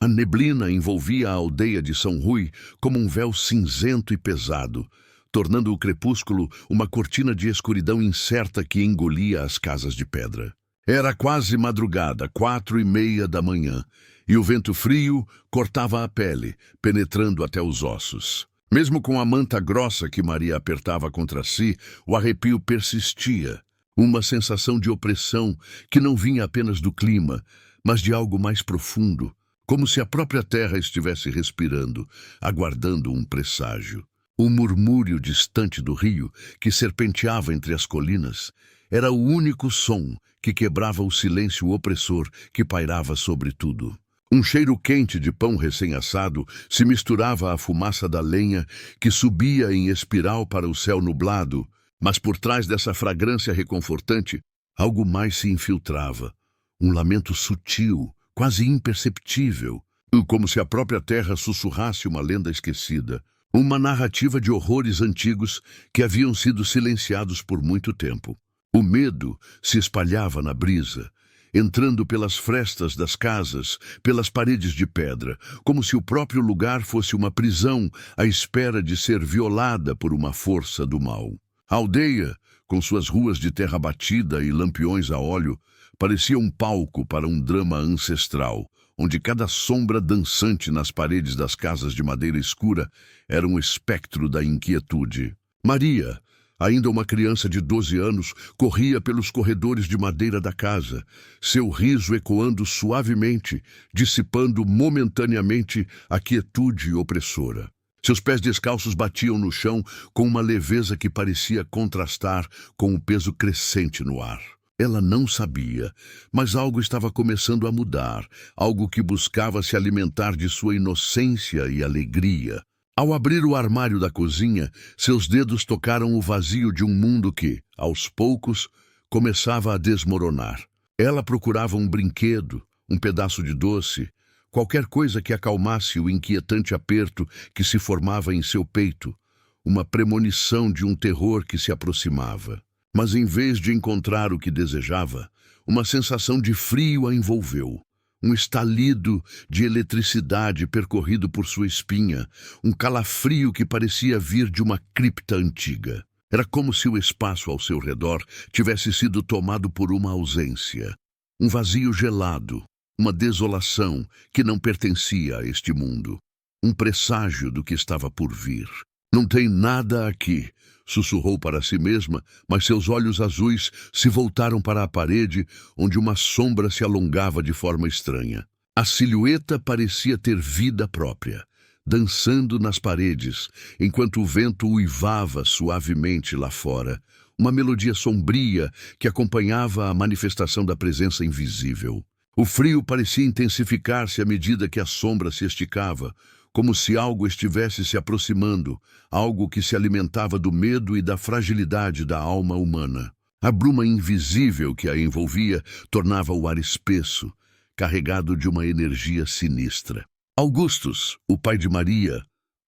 A neblina envolvia a aldeia de São Rui como um véu cinzento e pesado, tornando o crepúsculo uma cortina de escuridão incerta que engolia as casas de pedra. Era quase madrugada, 4:30 da manhã, e o vento frio cortava a pele, penetrando até os ossos. Mesmo com a manta grossa que Maria apertava contra si, o arrepio persistia. Uma sensação de opressão que não vinha apenas do clima, mas de algo mais profundo, como se a própria terra estivesse respirando, aguardando um presságio. O murmúrio distante do rio, que serpenteava entre as colinas, era o único som que quebrava o silêncio opressor que pairava sobre tudo. Um cheiro quente de pão recém-assado se misturava à fumaça da lenha que subia em espiral para o céu nublado, mas por trás dessa fragrância reconfortante, algo mais se infiltrava. Um lamento sutil, quase imperceptível, como se a própria terra sussurrasse uma lenda esquecida. Uma narrativa de horrores antigos que haviam sido silenciados por muito tempo. O medo se espalhava na brisa, entrando pelas frestas das casas, pelas paredes de pedra, como se o próprio lugar fosse uma prisão à espera de ser violada por uma força do mal. A aldeia, com suas ruas de terra batida e lampiões a óleo, parecia um palco para um drama ancestral, onde cada sombra dançante nas paredes das casas de madeira escura era um espectro da inquietude. Maria, ainda uma criança de 12 anos, corria pelos corredores de madeira da casa, seu riso ecoando suavemente, dissipando momentaneamente a quietude opressora. Seus pés descalços batiam no chão com uma leveza que parecia contrastar com o peso crescente no ar. Ela não sabia, mas algo estava começando a mudar, algo que buscava se alimentar de sua inocência e alegria. Ao abrir o armário da cozinha, seus dedos tocaram o vazio de um mundo que, aos poucos, começava a desmoronar. Ela procurava um brinquedo, um pedaço de doce, qualquer coisa que acalmasse o inquietante aperto que se formava em seu peito, uma premonição de um terror que se aproximava. Mas em vez de encontrar o que desejava, uma sensação de frio a envolveu. Um estalido de eletricidade percorrido por sua espinha, um calafrio que parecia vir de uma cripta antiga. Era como se o espaço ao seu redor tivesse sido tomado por uma ausência. Um vazio gelado, uma desolação que não pertencia a este mundo. Um presságio do que estava por vir. Não tem nada aqui, sussurrou para si mesma, mas seus olhos azuis se voltaram para a parede, onde uma sombra se alongava de forma estranha. A silhueta parecia ter vida própria, dançando nas paredes, enquanto o vento uivava suavemente lá fora, uma melodia sombria que acompanhava a manifestação da presença invisível. O frio parecia intensificar-se à medida que a sombra se esticava, como se algo estivesse se aproximando, algo que se alimentava do medo e da fragilidade da alma humana. A bruma invisível que a envolvia tornava o ar espesso, carregado de uma energia sinistra. Augustus, o pai de Maria,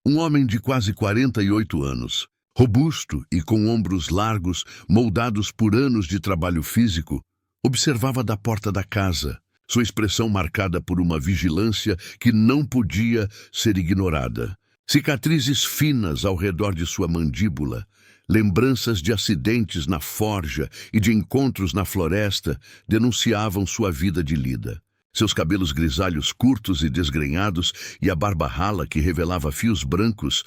um homem de quase 48 anos, robusto e com ombros largos, moldados por anos de trabalho físico, observava da porta da casa, sua expressão marcada por uma vigilância que não podia ser ignorada. Cicatrizes finas ao redor de sua mandíbula, lembranças de acidentes na forja e de encontros na floresta denunciavam sua vida de lida. Seus cabelos grisalhos curtos e desgrenhados e a barba rala que revelava fios brancos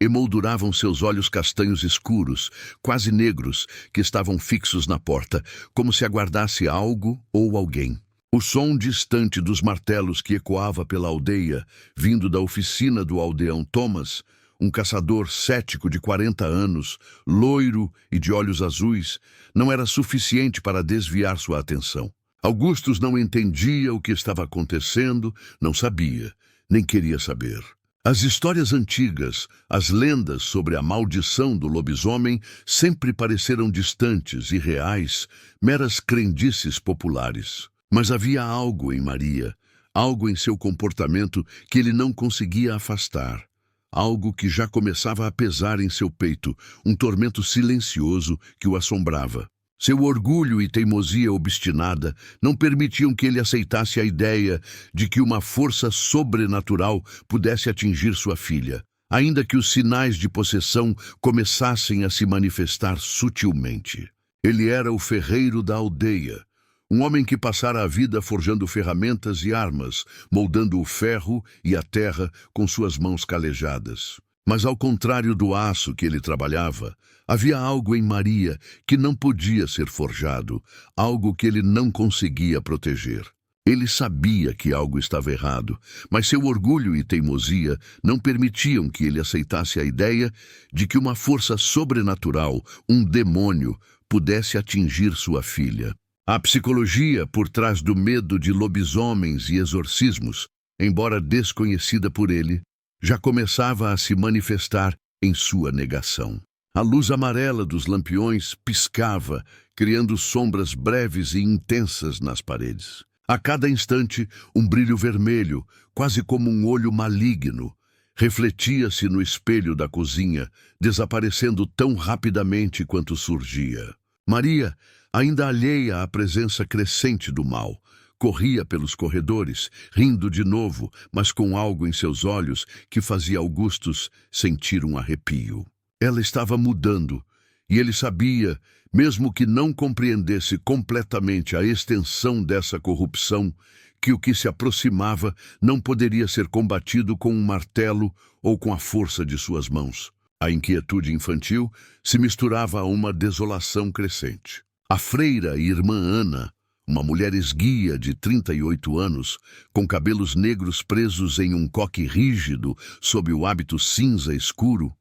emolduravam seus olhos castanhos escuros, quase negros, que estavam fixos na porta, como se aguardasse algo ou alguém. O som distante dos martelos que ecoava pela aldeia, vindo da oficina do aldeão Thomas, um caçador cético de 40 anos, loiro e de olhos azuis, não era suficiente para desviar sua atenção. Augustus não entendia o que estava acontecendo, não sabia, nem queria saber. As histórias antigas, as lendas sobre a maldição do lobisomem sempre pareceram distantes e reais, meras crendices populares. Mas havia algo em Maria, algo em seu comportamento que ele não conseguia afastar. Algo que já começava a pesar em seu peito, um tormento silencioso que o assombrava. Seu orgulho e teimosia obstinada não permitiam que ele aceitasse a ideia de que uma força sobrenatural pudesse atingir sua filha, ainda que os sinais de possessão começassem a se manifestar sutilmente. Ele era o ferreiro da aldeia, um homem que passara a vida forjando ferramentas e armas, moldando o ferro e a terra com suas mãos calejadas. Mas ao contrário do aço que ele trabalhava, havia algo em Maria que não podia ser forjado, algo que ele não conseguia proteger. Ele sabia que algo estava errado, mas seu orgulho e teimosia não permitiam que ele aceitasse a ideia de que uma força sobrenatural, um demônio, pudesse atingir sua filha. A psicologia por trás do medo de lobisomens e exorcismos, embora desconhecida por ele, já começava a se manifestar em sua negação. A luz amarela dos lampiões piscava, criando sombras breves e intensas nas paredes. A cada instante, um brilho vermelho, quase como um olho maligno, refletia-se no espelho da cozinha, desaparecendo tão rapidamente quanto surgia. Maria, ainda alheia à presença crescente do mal, corria pelos corredores, rindo de novo, mas com algo em seus olhos que fazia Augustus sentir um arrepio. Ela estava mudando, e ele sabia, mesmo que não compreendesse completamente a extensão dessa corrupção, que o que se aproximava não poderia ser combatido com um martelo ou com a força de suas mãos. A inquietude infantil se misturava a uma desolação crescente. A freira e irmã Ana, uma mulher esguia de 38 anos, com cabelos negros presos em um coque rígido sob o hábito cinza escuro,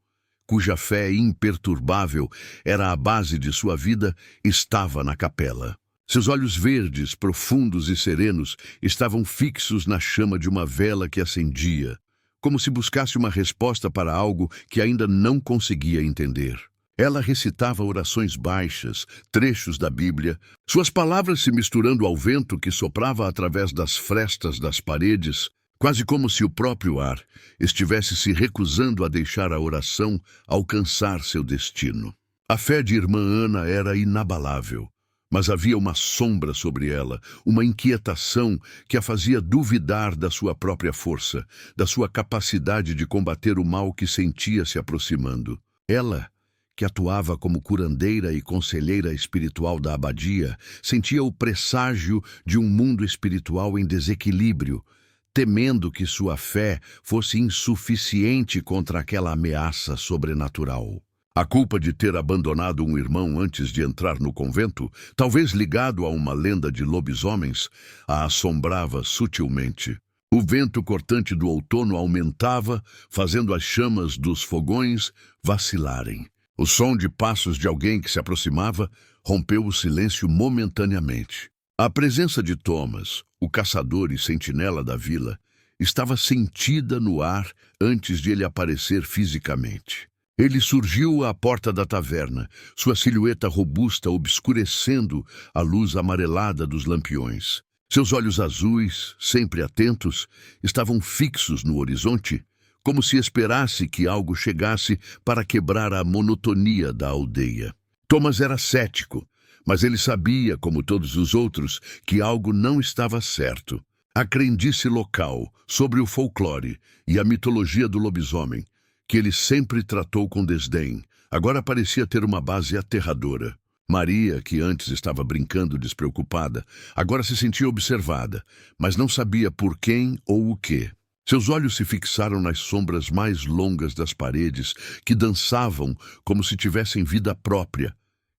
cuja fé imperturbável era a base de sua vida, estava na capela. Seus olhos verdes, profundos e serenos estavam fixos na chama de uma vela que acendia, como se buscasse uma resposta para algo que ainda não conseguia entender. Ela recitava orações baixas, trechos da Bíblia, suas palavras se misturando ao vento que soprava através das frestas das paredes, quase como se o próprio ar estivesse se recusando a deixar a oração alcançar seu destino. A fé de irmã Ana era inabalável, mas havia uma sombra sobre ela, uma inquietação que a fazia duvidar da sua própria força, da sua capacidade de combater o mal que sentia se aproximando. Ela, que atuava como curandeira e conselheira espiritual da abadia, sentia o presságio de um mundo espiritual em desequilíbrio, temendo que sua fé fosse insuficiente contra aquela ameaça sobrenatural. A culpa de ter abandonado um irmão antes de entrar no convento, talvez ligado a uma lenda de lobisomens, a assombrava sutilmente. O vento cortante do outono aumentava, fazendo as chamas dos fogões vacilarem. O som de passos de alguém que se aproximava rompeu o silêncio momentaneamente. A presença de Thomas, o caçador e sentinela da vila, estava sentida no ar antes de ele aparecer fisicamente. Ele surgiu à porta da taverna, sua silhueta robusta obscurecendo a luz amarelada dos lampiões. Seus olhos azuis, sempre atentos, estavam fixos no horizonte, como se esperasse que algo chegasse para quebrar a monotonia da aldeia. Thomas era cético, mas ele sabia, como todos os outros, que algo não estava certo. A crendice local sobre o folclore e a mitologia do lobisomem, que ele sempre tratou com desdém, agora parecia ter uma base aterradora. Maria, que antes estava brincando despreocupada, agora se sentia observada, mas não sabia por quem ou o quê. Seus olhos se fixaram nas sombras mais longas das paredes, que dançavam como se tivessem vida própria,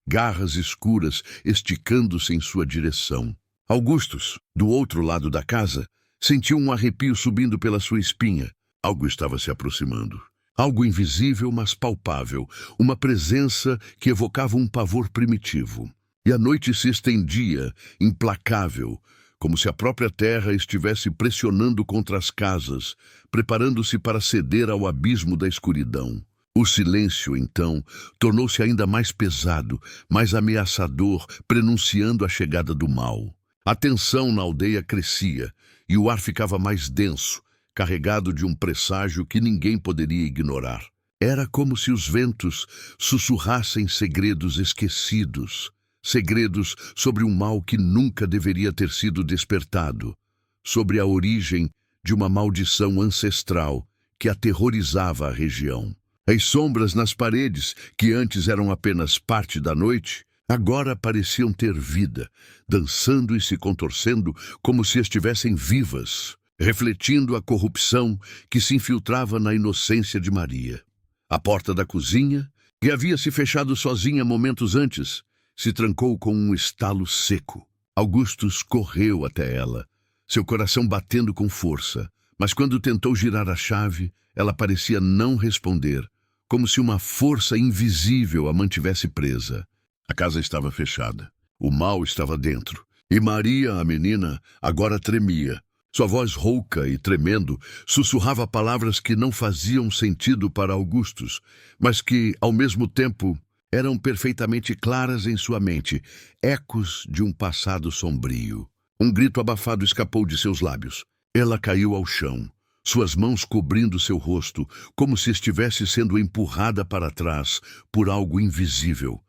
garras escuras esticando-se em sua direção. Augustus, do outro lado da casa, sentiu um arrepio subindo pela sua espinha. Algo estava se aproximando. Algo invisível, mas palpável, uma presença que evocava um pavor primitivo. E a noite se estendia, implacável, como se a própria terra estivesse pressionando contra as casas, preparando-se para ceder ao abismo da escuridão. O silêncio, então, tornou-se ainda mais pesado, mais ameaçador, prenunciando a chegada do mal. A tensão na aldeia crescia, e o ar ficava mais denso, carregado de um presságio que ninguém poderia ignorar. Era como se os ventos sussurrassem segredos esquecidos, segredos sobre um mal que nunca deveria ter sido despertado, sobre a origem de uma maldição ancestral que aterrorizava a região. As sombras nas paredes, que antes eram apenas parte da noite, agora pareciam ter vida, dançando e se contorcendo como se estivessem vivas, refletindo a corrupção que se infiltrava na inocência de Maria. A porta da cozinha, que havia se fechado sozinha momentos antes, se trancou com um estalo seco. Augustus correu até ela, seu coração batendo com força, mas quando tentou girar a chave, ela parecia não responder, como se uma força invisível a mantivesse presa. A casa estava fechada. O mal estava dentro. E Maria, a menina, agora tremia. Sua voz rouca e tremendo sussurrava palavras que não faziam sentido para Augustus, mas que, ao mesmo tempo, eram perfeitamente claras em sua mente, ecos de um passado sombrio. Um grito abafado escapou de seus lábios. Ela caiu ao chão, suas mãos cobrindo seu rosto, como se estivesse sendo empurrada para trás por algo invisível.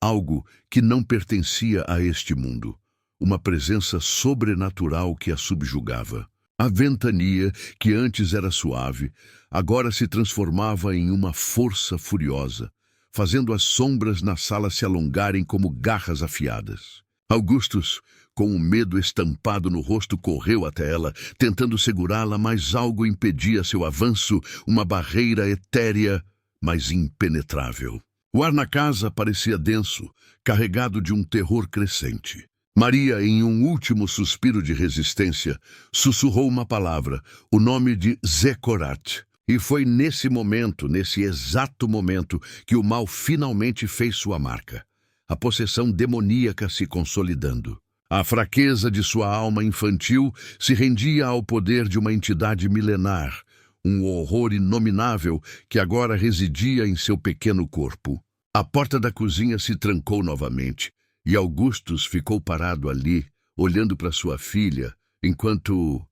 Algo que não pertencia a este mundo. Uma presença sobrenatural que a subjugava. A ventania, que antes era suave, agora se transformava em uma força furiosa, fazendo as sombras na sala se alongarem como garras afiadas. Augustus, com o medo estampado no rosto, correu até ela, tentando segurá-la, mas algo impedia seu avanço, uma barreira etérea, mas impenetrável. O ar na casa parecia denso, carregado de um terror crescente. Maria, em um último suspiro de resistência, sussurrou uma palavra, o nome de Zecorat. E foi nesse momento, nesse exato momento, que o mal finalmente fez sua marca. A possessão demoníaca se consolidando. A fraqueza de sua alma infantil se rendia ao poder de uma entidade milenar, um horror inominável que agora residia em seu pequeno corpo. A porta da cozinha se trancou novamente, e Augustus ficou parado ali, olhando para sua filha, enquanto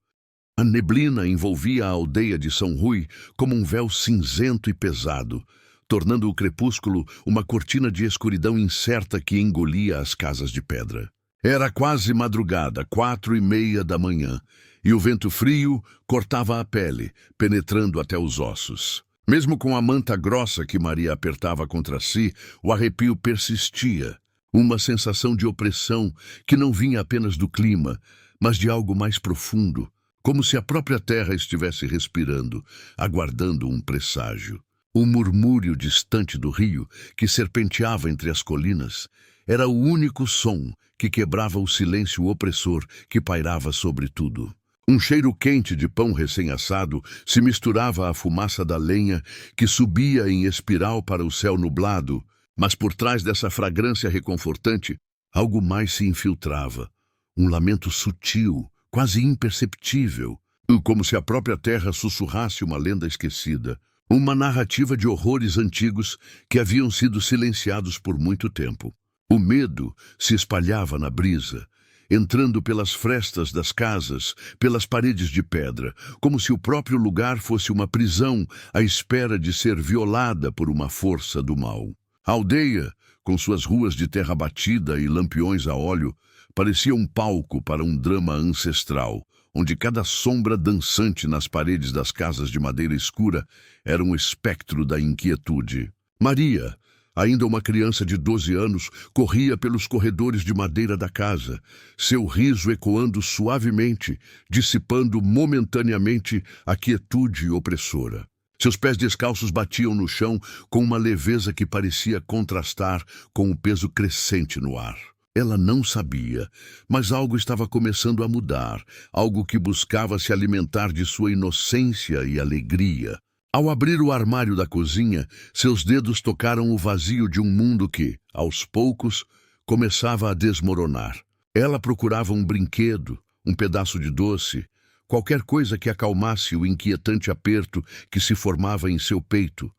a neblina envolvia a aldeia de São Rui como um véu cinzento e pesado, tornando o crepúsculo uma cortina de escuridão incerta que engolia as casas de pedra. Era quase madrugada, 4:30 da manhã, e o vento frio cortava a pele, penetrando até os ossos. Mesmo com a manta grossa que Maria apertava contra si, o arrepio persistia. Uma sensação de opressão que não vinha apenas do clima, mas de algo mais profundo, como se a própria terra estivesse respirando, aguardando um presságio. O murmúrio distante do rio, que serpenteava entre as colinas, era o único som que quebrava o silêncio opressor que pairava sobre tudo. Um cheiro quente de pão recém-assado se misturava à fumaça da lenha que subia em espiral para o céu nublado, mas por trás dessa fragrância reconfortante, algo mais se infiltrava. Um lamento sutil, quase imperceptível, como se a própria terra sussurrasse uma lenda esquecida. Uma narrativa de horrores antigos que haviam sido silenciados por muito tempo. O medo se espalhava na brisa, entrando pelas frestas das casas, pelas paredes de pedra, como se o próprio lugar fosse uma prisão à espera de ser violada por uma força do mal. A aldeia, com suas ruas de terra batida e lampiões a óleo, parecia um palco para um drama ancestral, onde cada sombra dançante nas paredes das casas de madeira escura era um espectro da inquietude. Maria, ainda uma criança de 12 anos, corria pelos corredores de madeira da casa, seu riso ecoando suavemente, dissipando momentaneamente a quietude opressora. Seus pés descalços batiam no chão com uma leveza que parecia contrastar com o peso crescente no ar. Ela não sabia, mas algo estava começando a mudar, algo que buscava se alimentar de sua inocência e alegria. Ao abrir o armário da cozinha, seus dedos tocaram o vazio de um mundo que, aos poucos, começava a desmoronar. Ela procurava um brinquedo, um pedaço de doce, qualquer coisa que acalmasse o inquietante aperto que se formava em seu peito,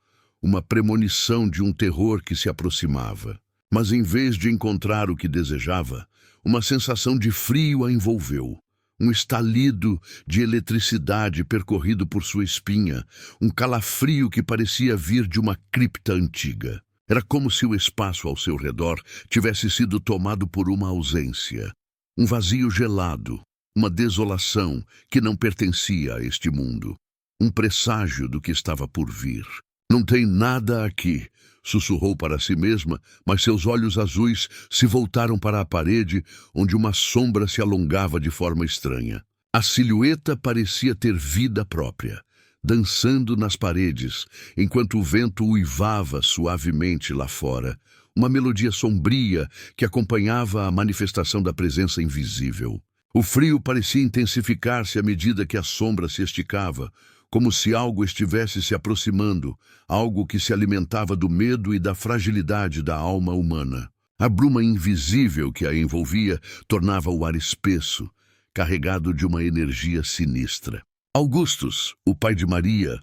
uma premonição de um terror que se aproximava. Mas em vez de encontrar o que desejava, uma sensação de frio a envolveu. Um estalido de eletricidade percorrido por sua espinha, um calafrio que parecia vir de uma cripta antiga. Era como se o espaço ao seu redor tivesse sido tomado por uma ausência, um vazio gelado, uma desolação que não pertencia a este mundo, um presságio do que estava por vir. Não tem nada aqui, sussurrou para si mesma, mas seus olhos azuis se voltaram para a parede, onde uma sombra se alongava de forma estranha. A silhueta parecia ter vida própria, dançando nas paredes, enquanto o vento uivava suavemente lá fora, uma melodia sombria que acompanhava a manifestação da presença invisível. O frio parecia intensificar-se à medida que a sombra se esticava, como se algo estivesse se aproximando, algo que se alimentava do medo e da fragilidade da alma humana. A bruma invisível que a envolvia tornava o ar espesso, carregado de uma energia sinistra. Augustus, o pai de Maria,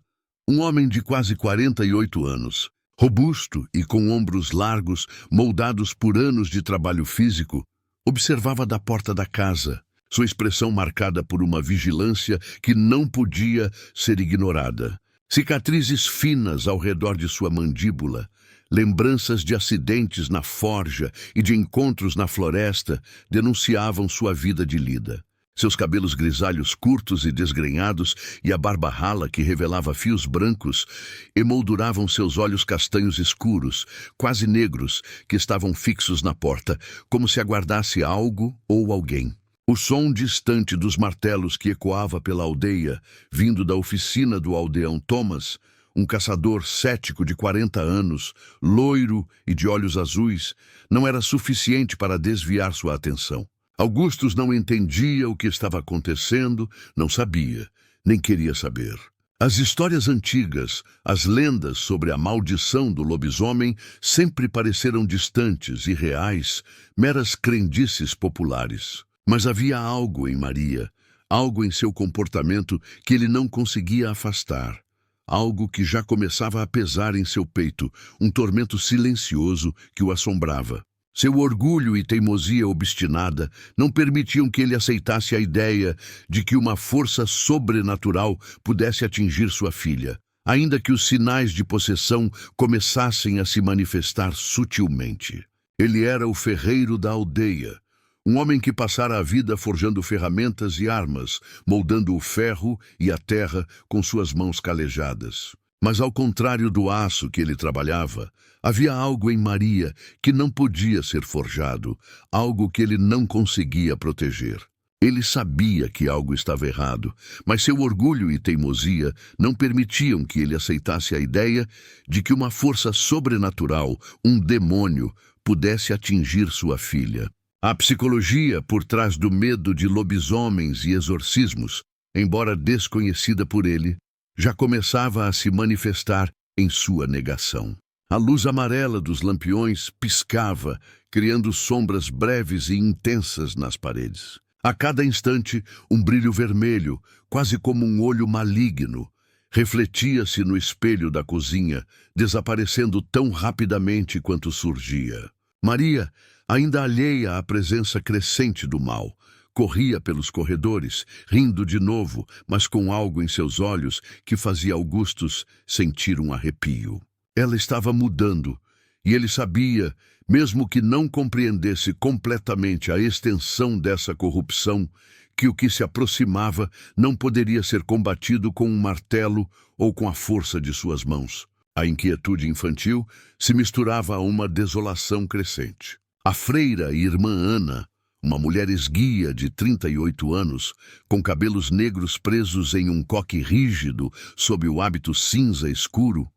um homem de quase 48 anos, robusto e com ombros largos, moldados por anos de trabalho físico, observava da porta da casa, sua expressão marcada por uma vigilância que não podia ser ignorada. Cicatrizes finas ao redor de sua mandíbula, lembranças de acidentes na forja e de encontros na floresta denunciavam sua vida de lida. Seus cabelos grisalhos curtos e desgrenhados e a barba rala que revelava fios brancos emolduravam seus olhos castanhos escuros, quase negros, que estavam fixos na porta, como se aguardasse algo ou alguém. O som distante dos martelos que ecoava pela aldeia, vindo da oficina do aldeão Thomas, um caçador cético de 40 anos, loiro e de olhos azuis, não era suficiente para desviar sua atenção. Augustus não entendia o que estava acontecendo, não sabia, nem queria saber. As histórias antigas, as lendas sobre a maldição do lobisomem sempre pareceram distantes e reais, meras crendices populares. Mas havia algo em Maria, algo em seu comportamento que ele não conseguia afastar. Algo que já começava a pesar em seu peito, um tormento silencioso que o assombrava. Seu orgulho e teimosia obstinada não permitiam que ele aceitasse a ideia de que uma força sobrenatural pudesse atingir sua filha, ainda que os sinais de possessão começassem a se manifestar sutilmente. Ele era o ferreiro da aldeia, um homem que passara a vida forjando ferramentas e armas, moldando o ferro e a terra com suas mãos calejadas. Mas ao contrário do aço que ele trabalhava, havia algo em Maria que não podia ser forjado, algo que ele não conseguia proteger. Ele sabia que algo estava errado, mas seu orgulho e teimosia não permitiam que ele aceitasse a ideia de que uma força sobrenatural, um demônio, pudesse atingir sua filha. A psicologia por trás do medo de lobisomens e exorcismos, embora desconhecida por ele, já começava a se manifestar em sua negação. A luz amarela dos lampiões piscava, criando sombras breves e intensas nas paredes. A cada instante, um brilho vermelho, quase como um olho maligno, refletia-se no espelho da cozinha, desaparecendo tão rapidamente quanto surgia. Maria, ainda alheia à presença crescente do mal, corria pelos corredores, rindo de novo, mas com algo em seus olhos que fazia Augustus sentir um arrepio. Ela estava mudando, e ele sabia, mesmo que não compreendesse completamente a extensão dessa corrupção, que o que se aproximava não poderia ser combatido com um martelo ou com a força de suas mãos. A inquietude infantil se misturava a uma desolação crescente. A freira e irmã Ana, uma mulher esguia de 38 anos, com cabelos negros presos em um coque rígido sob o hábito cinza escuro,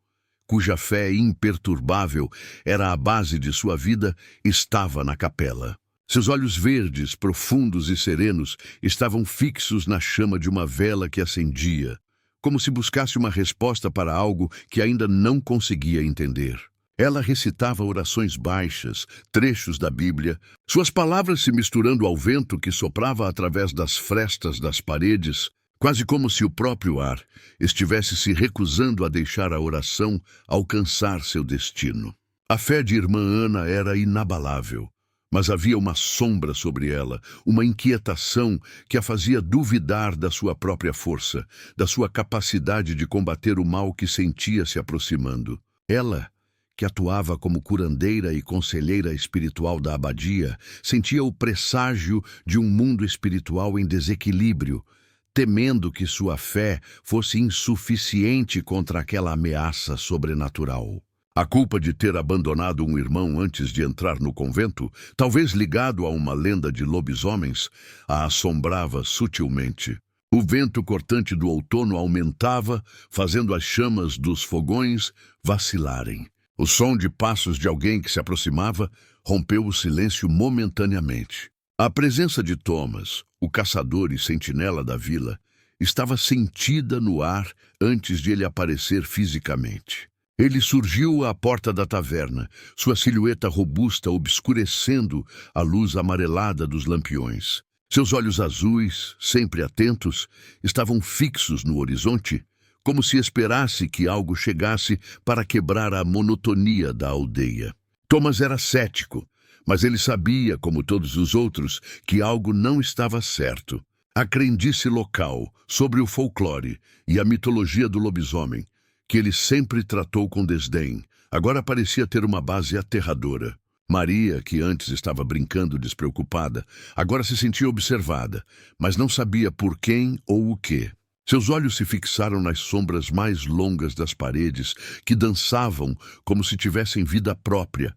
cuja fé imperturbável era a base de sua vida, estava na capela. Seus olhos verdes, profundos e serenos estavam fixos na chama de uma vela que acendia, como se buscasse uma resposta para algo que ainda não conseguia entender. Ela recitava orações baixas, trechos da Bíblia, suas palavras se misturando ao vento que soprava através das frestas das paredes, quase como se o próprio ar estivesse se recusando a deixar a oração alcançar seu destino. A fé de irmã Ana era inabalável, mas havia uma sombra sobre ela, uma inquietação que a fazia duvidar da sua própria força, da sua capacidade de combater o mal que sentia se aproximando. Ela, que atuava como curandeira e conselheira espiritual da abadia, sentia o presságio de um mundo espiritual em desequilíbrio, temendo que sua fé fosse insuficiente contra aquela ameaça sobrenatural. A culpa de ter abandonado um irmão antes de entrar no convento, talvez ligado a uma lenda de lobisomens, a assombrava sutilmente. O vento cortante do outono aumentava, fazendo as chamas dos fogões vacilarem. O som de passos de alguém que se aproximava rompeu o silêncio momentaneamente. A presença de Thomas, o caçador e sentinela da vila, estava sentida no ar antes de ele aparecer fisicamente. Ele surgiu à porta da taverna, sua silhueta robusta obscurecendo a luz amarelada dos lampiões. Seus olhos azuis, sempre atentos, estavam fixos no horizonte, como se esperasse que algo chegasse para quebrar a monotonia da aldeia. Thomas era cético, mas ele sabia, como todos os outros, que algo não estava certo. A crendice local sobre o folclore e a mitologia do lobisomem, que ele sempre tratou com desdém, agora parecia ter uma base aterradora. Maria, que antes estava brincando despreocupada, agora se sentia observada, mas não sabia por quem ou o quê. Seus olhos se fixaram nas sombras mais longas das paredes, que dançavam como se tivessem vida própria,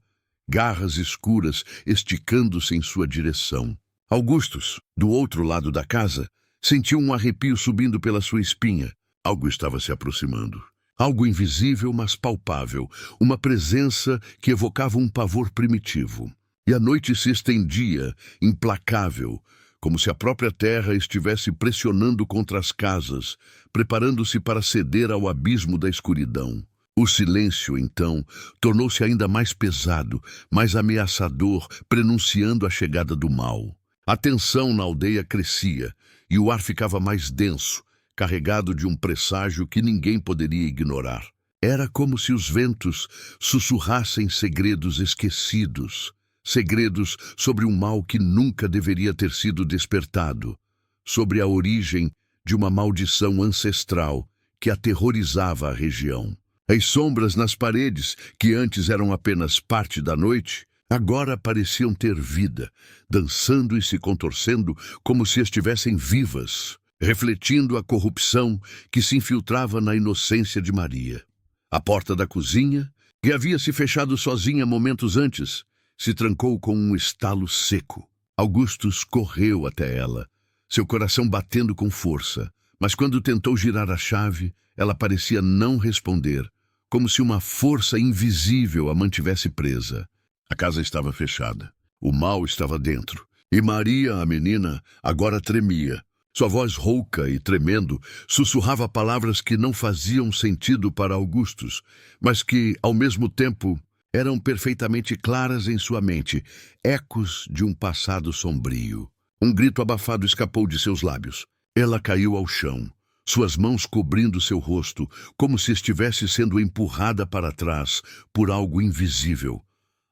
garras escuras esticando-se em sua direção. Augustus, do outro lado da casa, sentiu um arrepio subindo pela sua espinha. Algo estava se aproximando. Algo invisível, mas palpável, uma presença que evocava um pavor primitivo. E a noite se estendia, implacável, como se a própria terra estivesse pressionando contra as casas, preparando-se para ceder ao abismo da escuridão. O silêncio, então, tornou-se ainda mais pesado, mais ameaçador, prenunciando a chegada do mal. A tensão na aldeia crescia, e o ar ficava mais denso, carregado de um presságio que ninguém poderia ignorar. Era como se os ventos sussurrassem segredos esquecidos, segredos sobre um mal que nunca deveria ter sido despertado, sobre a origem de uma maldição ancestral que aterrorizava a região. As sombras nas paredes, que antes eram apenas parte da noite, agora pareciam ter vida, dançando e se contorcendo como se estivessem vivas, refletindo a corrupção que se infiltrava na inocência de Maria. A porta da cozinha, que havia se fechado sozinha momentos antes, se trancou com um estalo seco. Augustus correu até ela, seu coração batendo com força, mas quando tentou girar a chave, ela parecia não responder, como se uma força invisível a mantivesse presa. A casa estava fechada. O mal estava dentro. E Maria, a menina, agora tremia. Sua voz rouca e tremendo sussurrava palavras que não faziam sentido para Augustus, mas que, ao mesmo tempo, eram perfeitamente claras em sua mente, ecos de um passado sombrio. Um grito abafado escapou de seus lábios. Ela caiu ao chão, suas mãos cobrindo seu rosto, como se estivesse sendo empurrada para trás por algo invisível,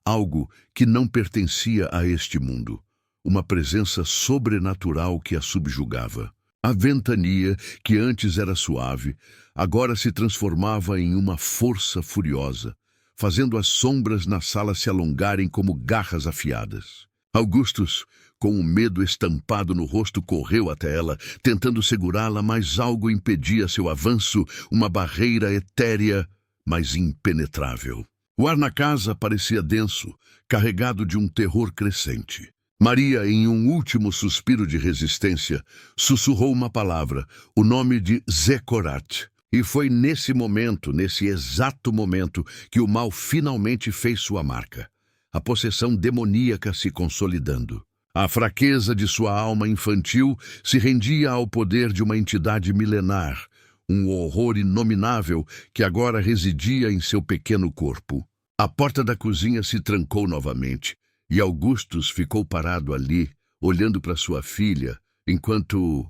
algo que não pertencia a este mundo. Uma presença sobrenatural que a subjugava. A ventania, que antes era suave, agora se transformava em uma força furiosa, fazendo as sombras na sala se alongarem como garras afiadas. Augustus, com o medo estampado no rosto, correu até ela, tentando segurá-la, mas algo impedia seu avanço, uma barreira etérea, mas impenetrável. O ar na casa parecia denso, carregado de um terror crescente. Maria, em um último suspiro de resistência, sussurrou uma palavra, o nome de Zecorat. E foi nesse momento, nesse exato momento, que o mal finalmente fez sua marca. A possessão demoníaca se consolidando. A fraqueza de sua alma infantil se rendia ao poder de uma entidade milenar, um horror inominável que agora residia em seu pequeno corpo. A porta da cozinha se trancou novamente, e Augustus ficou parado ali, olhando para sua filha, enquanto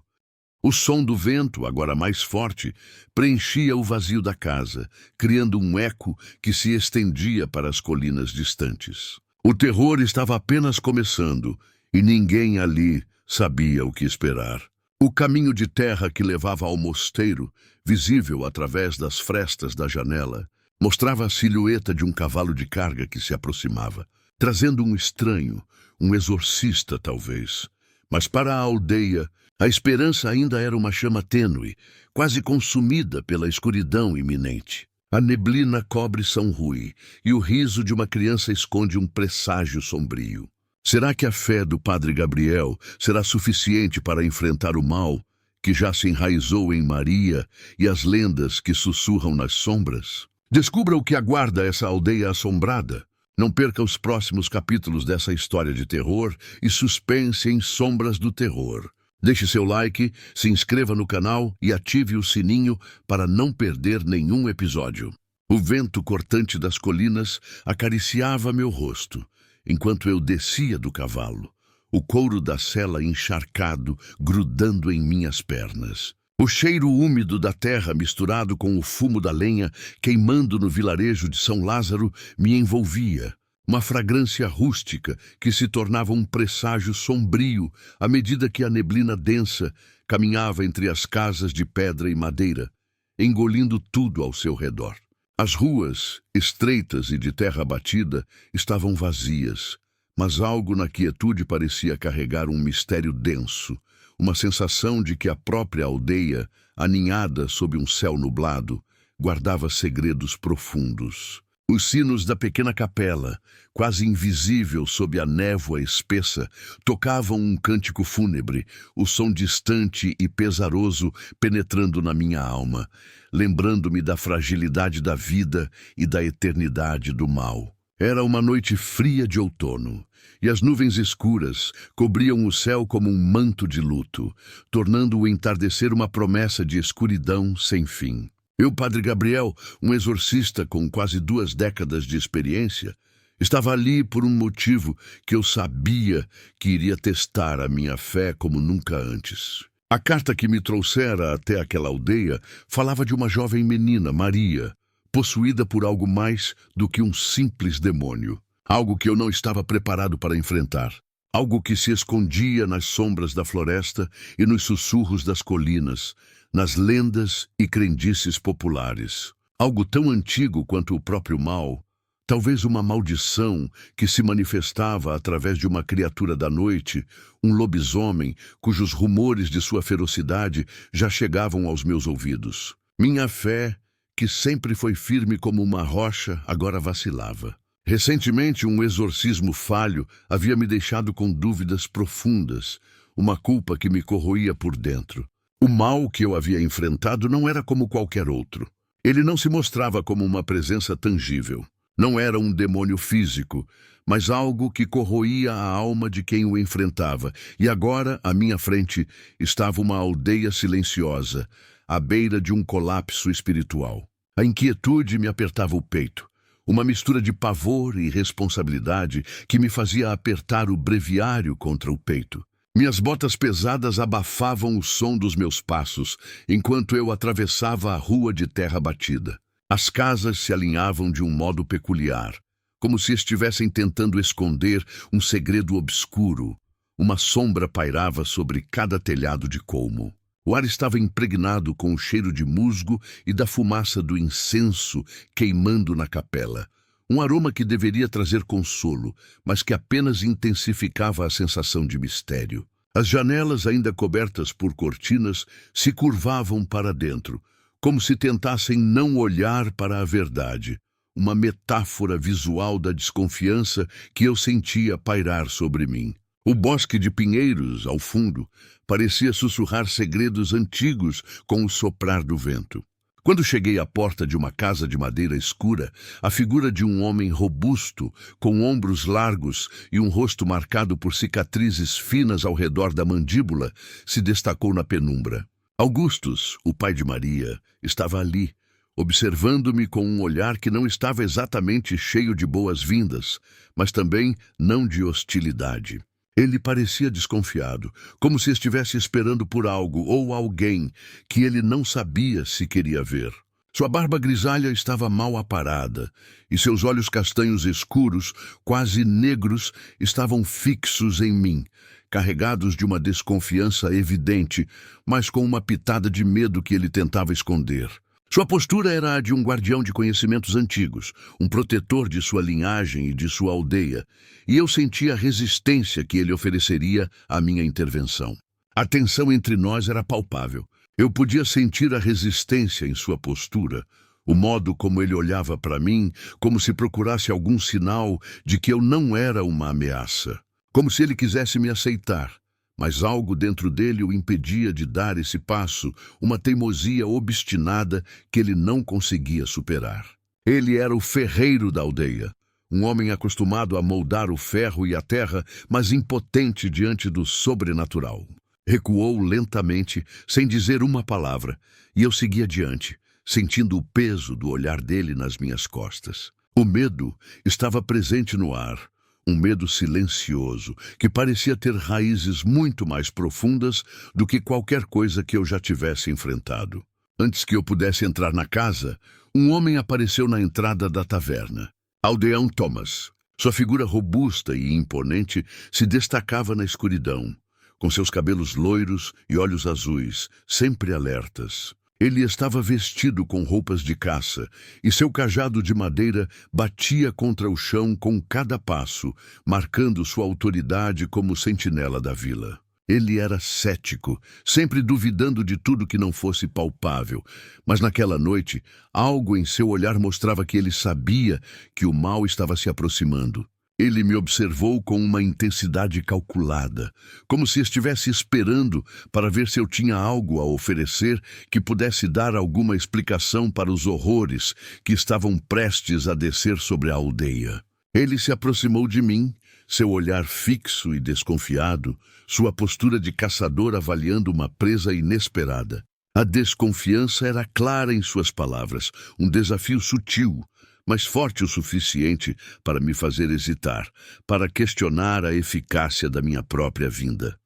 o som do vento, agora mais forte, preenchia o vazio da casa, criando um eco que se estendia para as colinas distantes. O terror estava apenas começando, e ninguém ali sabia o que esperar. O caminho de terra que levava ao mosteiro, visível através das frestas da janela, Mostrava a silhueta de um cavalo de carga que se aproximava, trazendo um estranho, um exorcista talvez. Mas para a aldeia, a esperança ainda era uma chama tênue, quase consumida pela escuridão iminente. A neblina cobre São Rui, e o riso de uma criança esconde um presságio sombrio. Será que a fé do Padre Gabriel será suficiente para enfrentar o mal que já se enraizou em Maria e as lendas que sussurram nas sombras? Descubra o que aguarda essa aldeia assombrada. Não perca os próximos capítulos dessa história de terror e suspense em Sombras do Terror. Deixe seu like, se inscreva no canal e ative o sininho para não perder nenhum episódio. O vento cortante das colinas acariciava meu rosto, enquanto eu descia do cavalo, o couro da sela encharcado grudando em minhas pernas. O cheiro úmido da terra misturado com o fumo da lenha queimando no vilarejo de São Lázaro me envolvia. Uma fragrância rústica que se tornava um presságio sombrio à medida que a neblina densa caminhava entre as casas de pedra e madeira, engolindo tudo ao seu redor. As ruas, estreitas e de terra batida, estavam vazias, mas algo na quietude parecia carregar um mistério denso, uma sensação de que a própria aldeia, aninhada sob um céu nublado, guardava segredos profundos. Os sinos da pequena capela, quase invisível sob a névoa espessa, tocavam um cântico fúnebre, o som distante e pesaroso penetrando na minha alma, lembrando-me da fragilidade da vida e da eternidade do mal. Era uma noite fria de outono, e as nuvens escuras cobriam o céu como um manto de luto, tornando o entardecer uma promessa de escuridão sem fim. Eu, Padre Gabriel, um exorcista com quase 2 décadas de experiência, estava ali por um motivo que eu sabia que iria testar a minha fé como nunca antes. A carta que me trouxera até aquela aldeia falava de uma jovem menina, Maria, possuída por algo mais do que um simples demônio. Algo que eu não estava preparado para enfrentar. Algo que se escondia nas sombras da floresta e nos sussurros das colinas, nas lendas e crendices populares. Algo tão antigo quanto o próprio mal, talvez uma maldição que se manifestava através de uma criatura da noite, um lobisomem cujos rumores de sua ferocidade já chegavam aos meus ouvidos. Minha fé, que sempre foi firme como uma rocha, agora vacilava. Recentemente, um exorcismo falho havia me deixado com dúvidas profundas, uma culpa que me corroía por dentro. O mal que eu havia enfrentado não era como qualquer outro. Ele não se mostrava como uma presença tangível. Não era um demônio físico, mas algo que corroía a alma de quem o enfrentava. E agora, à minha frente, estava uma aldeia silenciosa, à beira de um colapso espiritual. A inquietude me apertava o peito. Uma mistura de pavor e responsabilidade que me fazia apertar o breviário contra o peito. Minhas botas pesadas abafavam o som dos meus passos, enquanto eu atravessava a rua de terra batida. As casas se alinhavam de um modo peculiar, como se estivessem tentando esconder um segredo obscuro. Uma sombra pairava sobre cada telhado de colmo. O ar estava impregnado com o cheiro de musgo e da fumaça do incenso queimando na capela. Um aroma que deveria trazer consolo, mas que apenas intensificava a sensação de mistério. As janelas, ainda cobertas por cortinas, se curvavam para dentro, como se tentassem não olhar para a verdade. Uma metáfora visual da desconfiança que eu sentia pairar sobre mim. O bosque de pinheiros, ao fundo, parecia sussurrar segredos antigos com o soprar do vento. Quando cheguei à porta de uma casa de madeira escura, a figura de um homem robusto, com ombros largos e um rosto marcado por cicatrizes finas ao redor da mandíbula, se destacou na penumbra. Augustus, o pai de Maria, estava ali, observando-me com um olhar que não estava exatamente cheio de boas-vindas, mas também não de hostilidade. Ele parecia desconfiado, como se estivesse esperando por algo ou alguém que ele não sabia se queria ver. Sua barba grisalha estava mal aparada, e seus olhos castanhos escuros, quase negros, estavam fixos em mim, carregados de uma desconfiança evidente, mas com uma pitada de medo que ele tentava esconder. Sua postura era a de um guardião de conhecimentos antigos, um protetor de sua linhagem e de sua aldeia, e eu sentia a resistência que ele ofereceria à minha intervenção. A tensão entre nós era palpável. Eu podia sentir a resistência em sua postura, o modo como ele olhava para mim, como se procurasse algum sinal de que eu não era uma ameaça, como se ele quisesse me aceitar. Mas algo dentro dele o impedia de dar esse passo, uma teimosia obstinada que ele não conseguia superar. Ele era o ferreiro da aldeia, um homem acostumado a moldar o ferro e a terra, mas impotente diante do sobrenatural. Recuou lentamente, sem dizer uma palavra, e eu segui adiante, sentindo o peso do olhar dele nas minhas costas. O medo estava presente no ar, um medo silencioso, que parecia ter raízes muito mais profundas do que qualquer coisa que eu já tivesse enfrentado. Antes que eu pudesse entrar na casa, um homem apareceu na entrada da taverna. Aldeão Thomas. Sua figura robusta e imponente se destacava na escuridão, com seus cabelos loiros e olhos azuis, sempre alertas. Ele estava vestido com roupas de caça, e seu cajado de madeira batia contra o chão com cada passo, marcando sua autoridade como sentinela da vila. Ele era cético, sempre duvidando de tudo que não fosse palpável, mas naquela noite, algo em seu olhar mostrava que ele sabia que o mal estava se aproximando. Ele me observou com uma intensidade calculada, como se estivesse esperando para ver se eu tinha algo a oferecer que pudesse dar alguma explicação para os horrores que estavam prestes a descer sobre a aldeia. Ele se aproximou de mim, seu olhar fixo e desconfiado, sua postura de caçador avaliando uma presa inesperada. A desconfiança era clara em suas palavras, um desafio sutil, mas forte o suficiente para me fazer hesitar, para questionar a eficácia da minha própria vinda.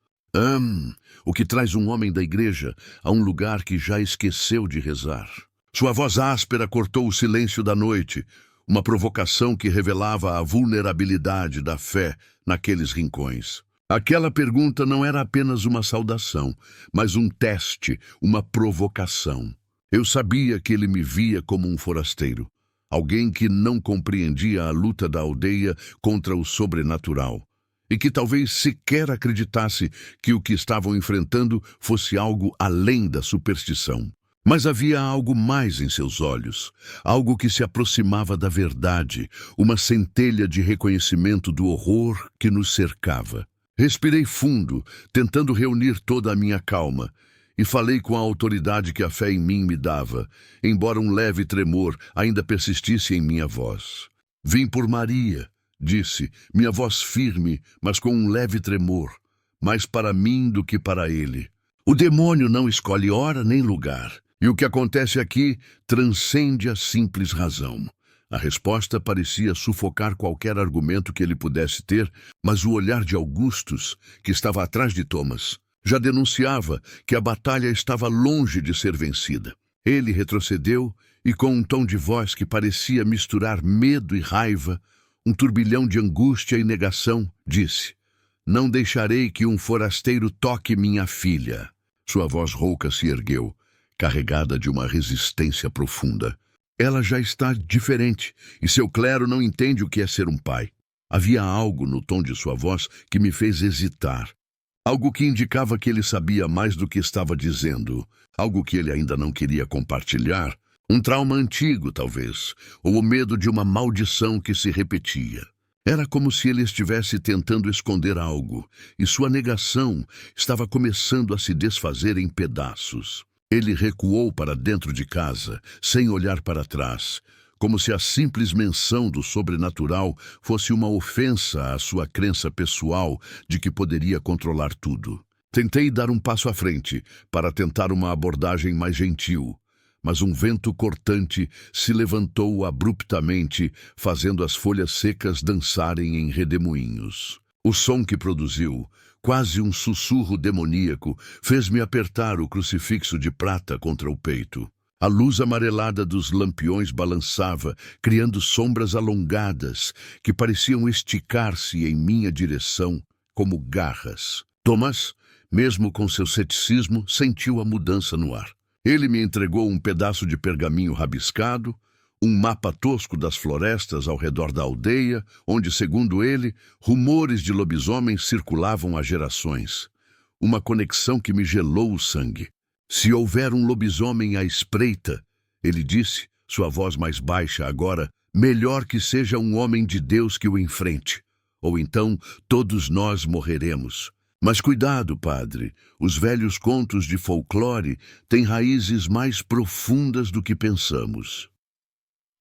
O que traz um homem da igreja a um lugar que já esqueceu de rezar? Sua voz áspera cortou o silêncio da noite, uma provocação que revelava a vulnerabilidade da fé naqueles rincões. Aquela pergunta não era apenas uma saudação, mas um teste, uma provocação. Eu sabia que ele me via como um forasteiro, alguém que não compreendia a luta da aldeia contra o sobrenatural, e que talvez sequer acreditasse que o que estavam enfrentando fosse algo além da superstição. Mas havia algo mais em seus olhos, algo que se aproximava da verdade, uma centelha de reconhecimento do horror que nos cercava. Respirei fundo, tentando reunir toda a minha calma, e falei com a autoridade que a fé em mim me dava, embora um leve tremor ainda persistisse em minha voz. Vim por Maria, disse, minha voz firme, mas com um leve tremor, mais para mim do que para ele. O demônio não escolhe hora nem lugar, e o que acontece aqui transcende a simples razão. A resposta parecia sufocar qualquer argumento que ele pudesse ter, mas o olhar de Augustus, que estava atrás de Thomas, já denunciava que a batalha estava longe de ser vencida. Ele retrocedeu e, com um tom de voz que parecia misturar medo e raiva, um turbilhão de angústia e negação, disse: "Não deixarei que um forasteiro toque minha filha." Sua voz rouca se ergueu, carregada de uma resistência profunda. Ela já está diferente, e seu clero não entende o que é ser um pai. Havia algo no tom de sua voz que me fez hesitar. Algo que indicava que ele sabia mais do que estava dizendo, algo que ele ainda não queria compartilhar, um trauma antigo, talvez, ou o medo de uma maldição que se repetia. Era como se ele estivesse tentando esconder algo, e sua negação estava começando a se desfazer em pedaços. Ele recuou para dentro de casa, sem olhar para trás, como se a simples menção do sobrenatural fosse uma ofensa à sua crença pessoal de que poderia controlar tudo. Tentei dar um passo à frente, para tentar uma abordagem mais gentil, mas um vento cortante se levantou abruptamente, fazendo as folhas secas dançarem em redemoinhos. O som que produziu, quase um sussurro demoníaco, fez-me apertar o crucifixo de prata contra o peito. A luz amarelada dos lampiões balançava, criando sombras alongadas que pareciam esticar-se em minha direção como garras. Thomas, mesmo com seu ceticismo, sentiu a mudança no ar. Ele me entregou um pedaço de pergaminho rabiscado, um mapa tosco das florestas ao redor da aldeia, onde, segundo ele, rumores de lobisomens circulavam há gerações. Uma conexão que me gelou o sangue. Se houver um lobisomem à espreita, ele disse, sua voz mais baixa agora, melhor que seja um homem de Deus que o enfrente, ou então todos nós morreremos. Mas cuidado, padre, os velhos contos de folclore têm raízes mais profundas do que pensamos.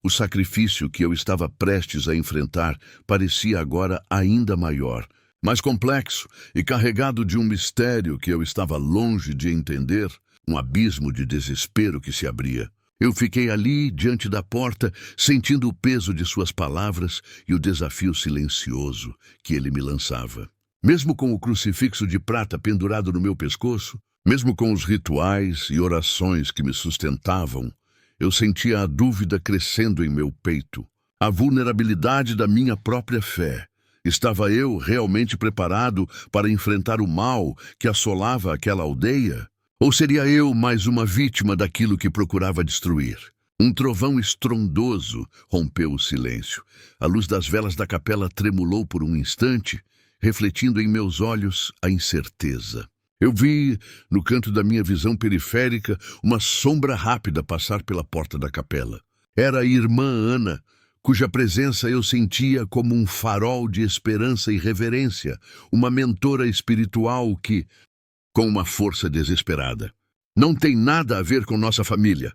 O sacrifício que eu estava prestes a enfrentar parecia agora ainda maior, mais complexo e carregado de um mistério que eu estava longe de entender, um abismo de desespero que se abria. Eu fiquei ali, diante da porta, sentindo o peso de suas palavras e o desafio silencioso que ele me lançava. Mesmo com o crucifixo de prata pendurado no meu pescoço, mesmo com os rituais e orações que me sustentavam, eu sentia a dúvida crescendo em meu peito, a vulnerabilidade da minha própria fé. Estava eu realmente preparado para enfrentar o mal que assolava aquela aldeia? Ou seria eu mais uma vítima daquilo que procurava destruir? Um trovão estrondoso rompeu o silêncio. A luz das velas da capela tremulou por um instante, refletindo em meus olhos a incerteza. Eu vi, no canto da minha visão periférica, uma sombra rápida passar pela porta da capela. Era a irmã Ana, cuja presença eu sentia como um farol de esperança e reverência, uma mentora espiritual que, com uma força desesperada, "Não tem nada a ver com nossa família."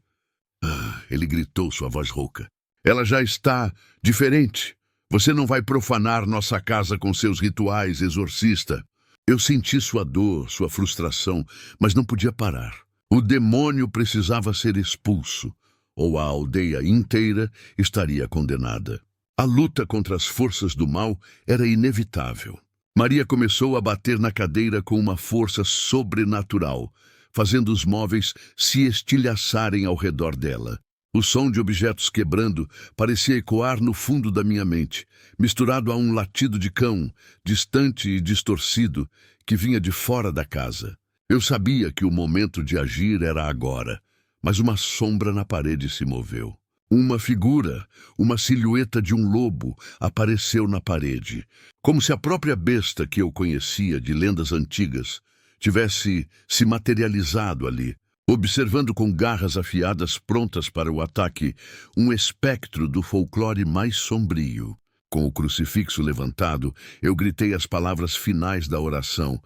Ele gritou, sua voz rouca. "Ela já está diferente. Você não vai profanar nossa casa com seus rituais, exorcista." Eu senti sua dor, sua frustração, mas não podia parar. O demônio precisava ser expulso, ou a aldeia inteira estaria condenada. A luta contra as forças do mal era inevitável. Maria começou a bater na cadeira com uma força sobrenatural, fazendo os móveis se estilhaçarem ao redor dela. O som de objetos quebrando parecia ecoar no fundo da minha mente, misturado a um latido de cão, distante e distorcido, que vinha de fora da casa. Eu sabia que o momento de agir era agora, mas uma sombra na parede se moveu. Uma figura, uma silhueta de um lobo, apareceu na parede, como se a própria besta que eu conhecia de lendas antigas tivesse se materializado ali, observando com garras afiadas prontas para o ataque, um espectro do folclore mais sombrio. Com o crucifixo levantado, eu gritei as palavras finais da oração,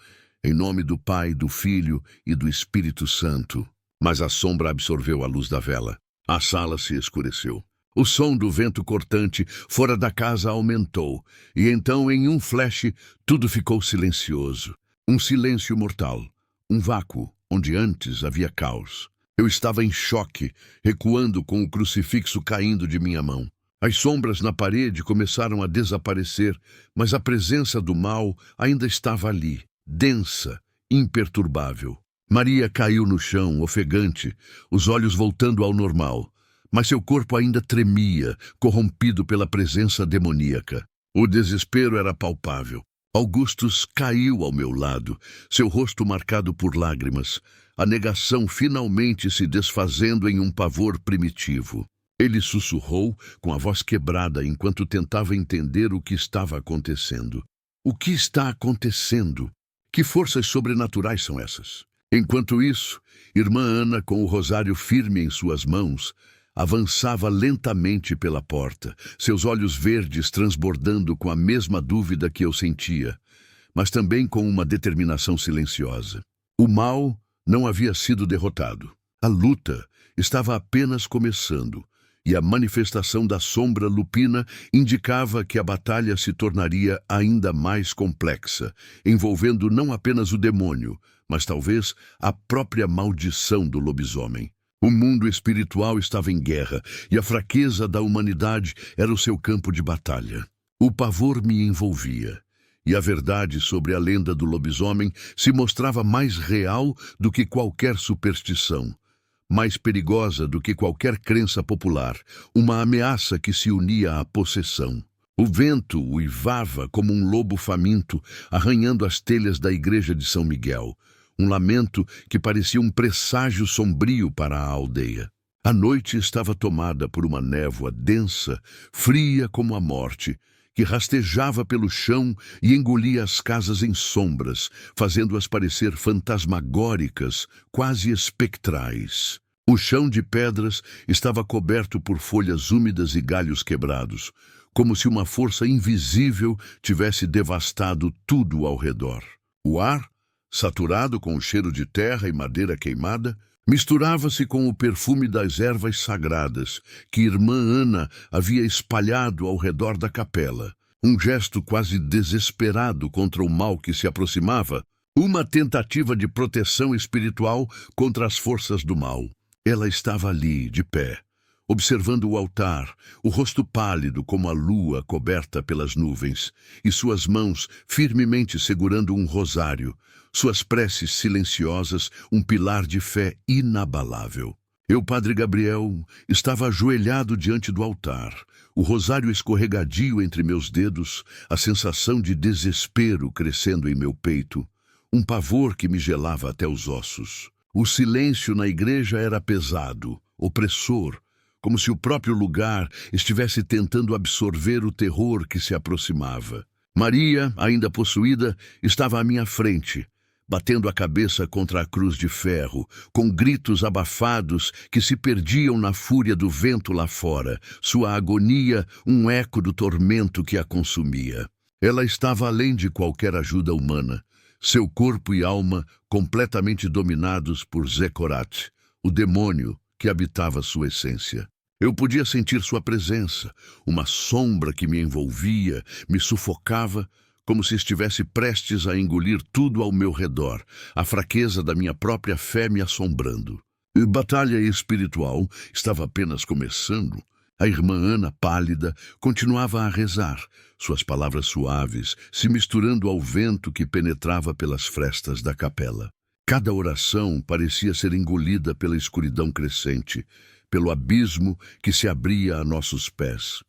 em nome do Pai, do Filho e do Espírito Santo. Mas a sombra absorveu a luz da vela. A sala se escureceu. O som do vento cortante fora da casa aumentou, e então, em um flash, tudo ficou silencioso. Um silêncio mortal, um vácuo, onde antes havia caos. Eu estava em choque, recuando com o crucifixo caindo de minha mão. As sombras na parede começaram a desaparecer, mas a presença do mal ainda estava ali, densa, imperturbável. Maria caiu no chão, ofegante, os olhos voltando ao normal, mas seu corpo ainda tremia, corrompido pela presença demoníaca. O desespero era palpável. Augustus caiu ao meu lado, seu rosto marcado por lágrimas, a negação finalmente se desfazendo em um pavor primitivo. Ele sussurrou, com a voz quebrada, enquanto tentava entender o que estava acontecendo. O que está acontecendo? Que forças sobrenaturais são essas? Enquanto isso, irmã Ana, com o rosário firme em suas mãos, avançava lentamente pela porta, seus olhos verdes transbordando com a mesma dúvida que eu sentia, mas também com uma determinação silenciosa. O mal não havia sido derrotado. A luta estava apenas começando, e a manifestação da sombra lupina indicava que a batalha se tornaria ainda mais complexa, envolvendo não apenas o demônio, mas talvez a própria maldição do lobisomem. O mundo espiritual estava em guerra, e a fraqueza da humanidade era o seu campo de batalha. O pavor me envolvia, e a verdade sobre a lenda do lobisomem se mostrava mais real do que qualquer superstição, mais perigosa do que qualquer crença popular, uma ameaça que se unia à possessão. O vento uivava como um lobo faminto, arranhando as telhas da igreja de São Miguel. um lamento que parecia um presságio sombrio para a aldeia. A noite estava tomada por uma névoa densa, fria como a morte, que rastejava pelo chão e engolia as casas em sombras, fazendo-as parecer fantasmagóricas, quase espectrais. O chão de pedras estava coberto por folhas úmidas e galhos quebrados, como se uma força invisível tivesse devastado tudo ao redor. O ar, saturado com o cheiro de terra e madeira queimada, misturava-se com o perfume das ervas sagradas que irmã Ana havia espalhado ao redor da capela. Um gesto quase desesperado contra o mal que se aproximava, uma tentativa de proteção espiritual contra as forças do mal. Ela estava ali, de pé, observando o altar, o rosto pálido como a lua coberta pelas nuvens, e suas mãos firmemente segurando um rosário, suas preces silenciosas, um pilar de fé inabalável. Eu, Padre Gabriel, estava ajoelhado diante do altar, o rosário escorregadio entre meus dedos, a sensação de desespero crescendo em meu peito, um pavor que me gelava até os ossos. O silêncio na igreja era pesado, opressor, como se o próprio lugar estivesse tentando absorver o terror que se aproximava. Maria, ainda possuída, estava à minha frente, batendo a cabeça contra a cruz de ferro, com gritos abafados que se perdiam na fúria do vento lá fora, sua agonia um eco do tormento que a consumia. Ela estava além de qualquer ajuda humana, seu corpo e alma completamente dominados por Zecorat, o demônio que habitava sua essência. Eu podia sentir sua presença, uma sombra que me envolvia, me sufocava, como se estivesse prestes a engolir tudo ao meu redor, a fraqueza da minha própria fé me assombrando. A batalha espiritual estava apenas começando. A irmã Ana, pálida, continuava a rezar, suas palavras suaves se misturando ao vento que penetrava pelas frestas da capela. Cada oração parecia ser engolida pela escuridão crescente, pelo abismo que se abria a nossos pés.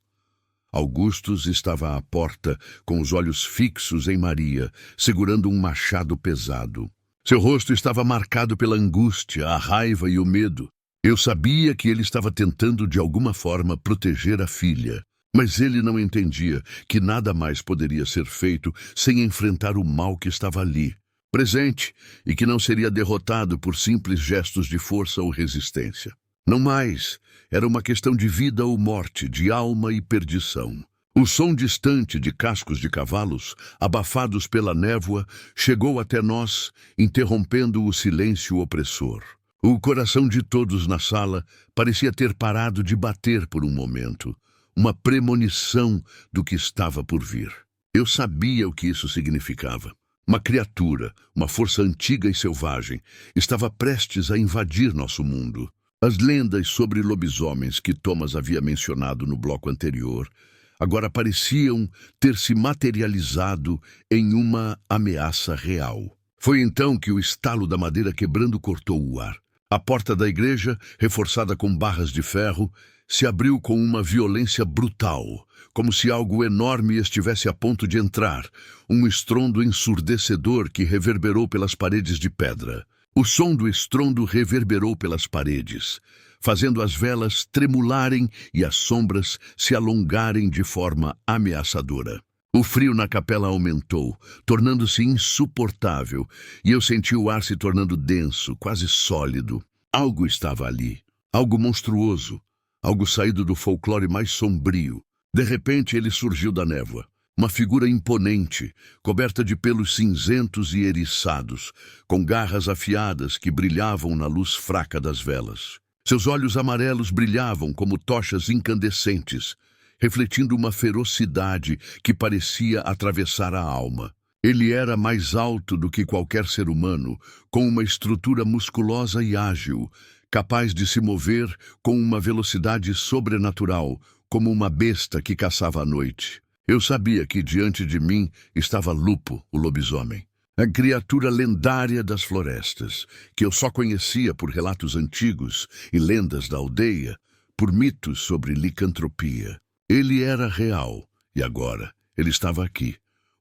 Augustus estava à porta, com os olhos fixos em Maria, segurando um machado pesado. Seu rosto estava marcado pela angústia, a raiva e o medo. Eu sabia que ele estava tentando de alguma forma proteger a filha, mas ele não entendia que nada mais poderia ser feito sem enfrentar o mal que estava ali, presente, e que não seria derrotado por simples gestos de força ou resistência. Não mais, era uma questão de vida ou morte, de alma e perdição. O som distante de cascos de cavalos, abafados pela névoa, chegou até nós, interrompendo o silêncio opressor. O coração de todos na sala parecia ter parado de bater por um momento, uma premonição do que estava por vir. Eu sabia o que isso significava. Uma criatura, uma força antiga e selvagem, estava prestes a invadir nosso mundo. As lendas sobre lobisomens que Thomas havia mencionado no bloco anterior agora pareciam ter se materializado em uma ameaça real. Foi então que o estalo da madeira quebrando cortou o ar. A porta da igreja, reforçada com barras de ferro, se abriu com uma violência brutal, como se algo enorme estivesse a ponto de entrar, um estrondo ensurdecedor que reverberou pelas paredes de pedra. O som do estrondo reverberou pelas paredes, fazendo as velas tremularem e as sombras se alongarem de forma ameaçadora. O frio na capela aumentou, tornando-se insuportável, e eu senti o ar se tornando denso, quase sólido. Algo estava ali, algo monstruoso, algo saído do folclore mais sombrio. De repente ele surgiu da névoa. Uma figura imponente, coberta de pelos cinzentos e eriçados, com garras afiadas que brilhavam na luz fraca das velas. Seus olhos amarelos brilhavam como tochas incandescentes, refletindo uma ferocidade que parecia atravessar a alma. Ele era mais alto do que qualquer ser humano, com uma estrutura musculosa e ágil, capaz de se mover com uma velocidade sobrenatural, como uma besta que caçava à noite. Eu sabia que diante de mim estava Lupo, o lobisomem, a criatura lendária das florestas, que eu só conhecia por relatos antigos e lendas da aldeia, por mitos sobre licantropia. Ele era real, e agora ele estava aqui,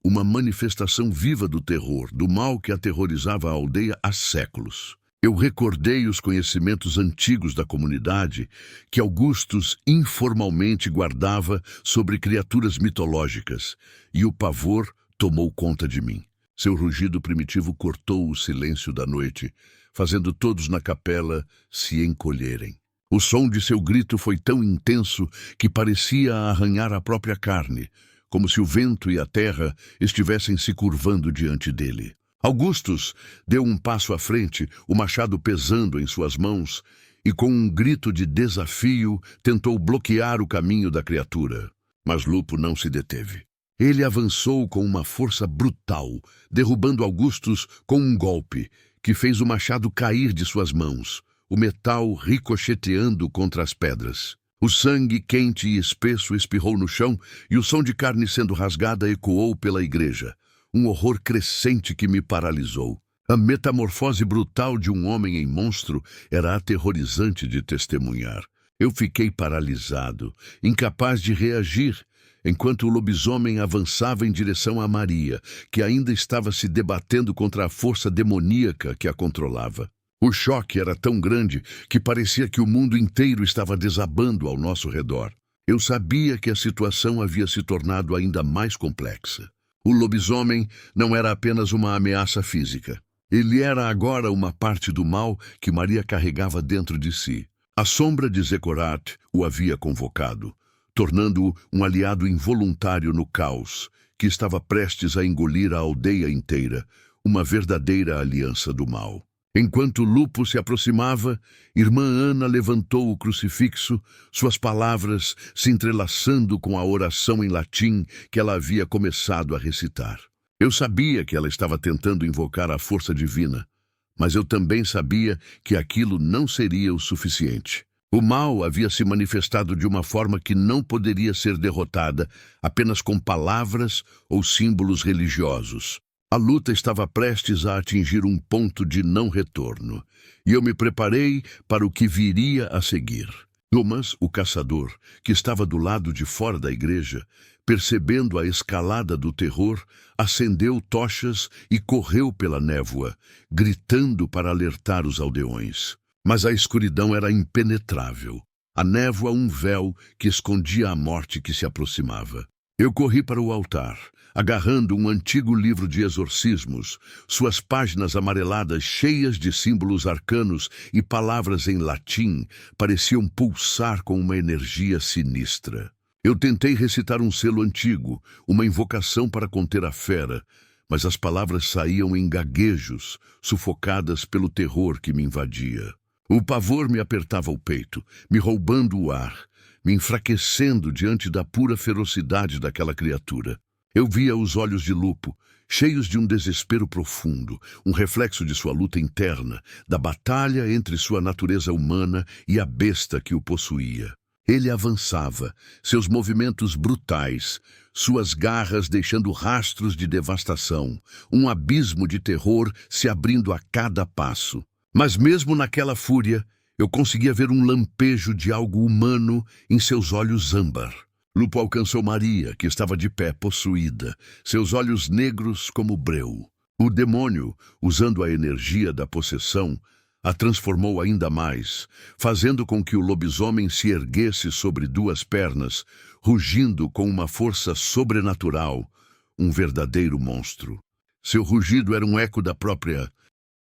uma manifestação viva do terror, do mal que aterrorizava a aldeia há séculos. Eu recordei os conhecimentos antigos da comunidade que Augustus informalmente guardava sobre criaturas mitológicas, e o pavor tomou conta de mim. Seu rugido primitivo cortou o silêncio da noite, fazendo todos na capela se encolherem. O som de seu grito foi tão intenso que parecia arranhar a própria carne, como se o vento e a terra estivessem se curvando diante dele. Augustus deu um passo à frente, o machado pesando em suas mãos, e com um grito de desafio tentou bloquear o caminho da criatura. Mas Lupo não se deteve. Ele avançou com uma força brutal, derrubando Augustus com um golpe, que fez o machado cair de suas mãos, o metal ricocheteando contra as pedras. O sangue quente e espesso espirrou no chão e o som de carne sendo rasgada ecoou pela igreja. Um horror crescente que me paralisou. A metamorfose brutal de um homem em monstro era aterrorizante de testemunhar. Eu fiquei paralisado, incapaz de reagir, enquanto o lobisomem avançava em direção a Maria, que ainda estava se debatendo contra a força demoníaca que a controlava. O choque era tão grande que parecia que o mundo inteiro estava desabando ao nosso redor. Eu sabia que a situação havia se tornado ainda mais complexa. O lobisomem não era apenas uma ameaça física. Ele era agora uma parte do mal que Maria carregava dentro de si. A sombra de Zecorat o havia convocado, tornando-o um aliado involuntário no caos, que estava prestes a engolir a aldeia inteira, uma verdadeira aliança do mal. Enquanto Lupo se aproximava, irmã Ana levantou o crucifixo, suas palavras se entrelaçando com a oração em latim que ela havia começado a recitar. Eu sabia que ela estava tentando invocar a força divina, mas eu também sabia que aquilo não seria o suficiente. O mal havia se manifestado de uma forma que não poderia ser derrotada apenas com palavras ou símbolos religiosos. A luta estava prestes a atingir um ponto de não retorno, e eu me preparei para o que viria a seguir. Thomas, o caçador, que estava do lado de fora da igreja, percebendo a escalada do terror, acendeu tochas e correu pela névoa, gritando para alertar os aldeões. Mas a escuridão era impenetrável. A névoa um véu que escondia a morte que se aproximava. Eu corri para o altar, agarrando um antigo livro de exorcismos, suas páginas amareladas cheias de símbolos arcanos e palavras em latim pareciam pulsar com uma energia sinistra. Eu tentei recitar um selo antigo, uma invocação para conter a fera, mas as palavras saíam em gaguejos, sufocadas pelo terror que me invadia. O pavor me apertava o peito, me roubando o ar, me enfraquecendo diante da pura ferocidade daquela criatura. Eu via os olhos de Lupo, cheios de um desespero profundo, um reflexo de sua luta interna, da batalha entre sua natureza humana e a besta que o possuía. Ele avançava, seus movimentos brutais, suas garras deixando rastros de devastação, um abismo de terror se abrindo a cada passo. Mas mesmo naquela fúria, eu conseguia ver um lampejo de algo humano em seus olhos âmbar. Lupo alcançou Maria, que estava de pé, possuída, seus olhos negros como breu. O demônio, usando a energia da possessão, a transformou ainda mais, fazendo com que o lobisomem se erguesse sobre duas pernas, rugindo com uma força sobrenatural, um verdadeiro monstro. Seu rugido era um eco da própria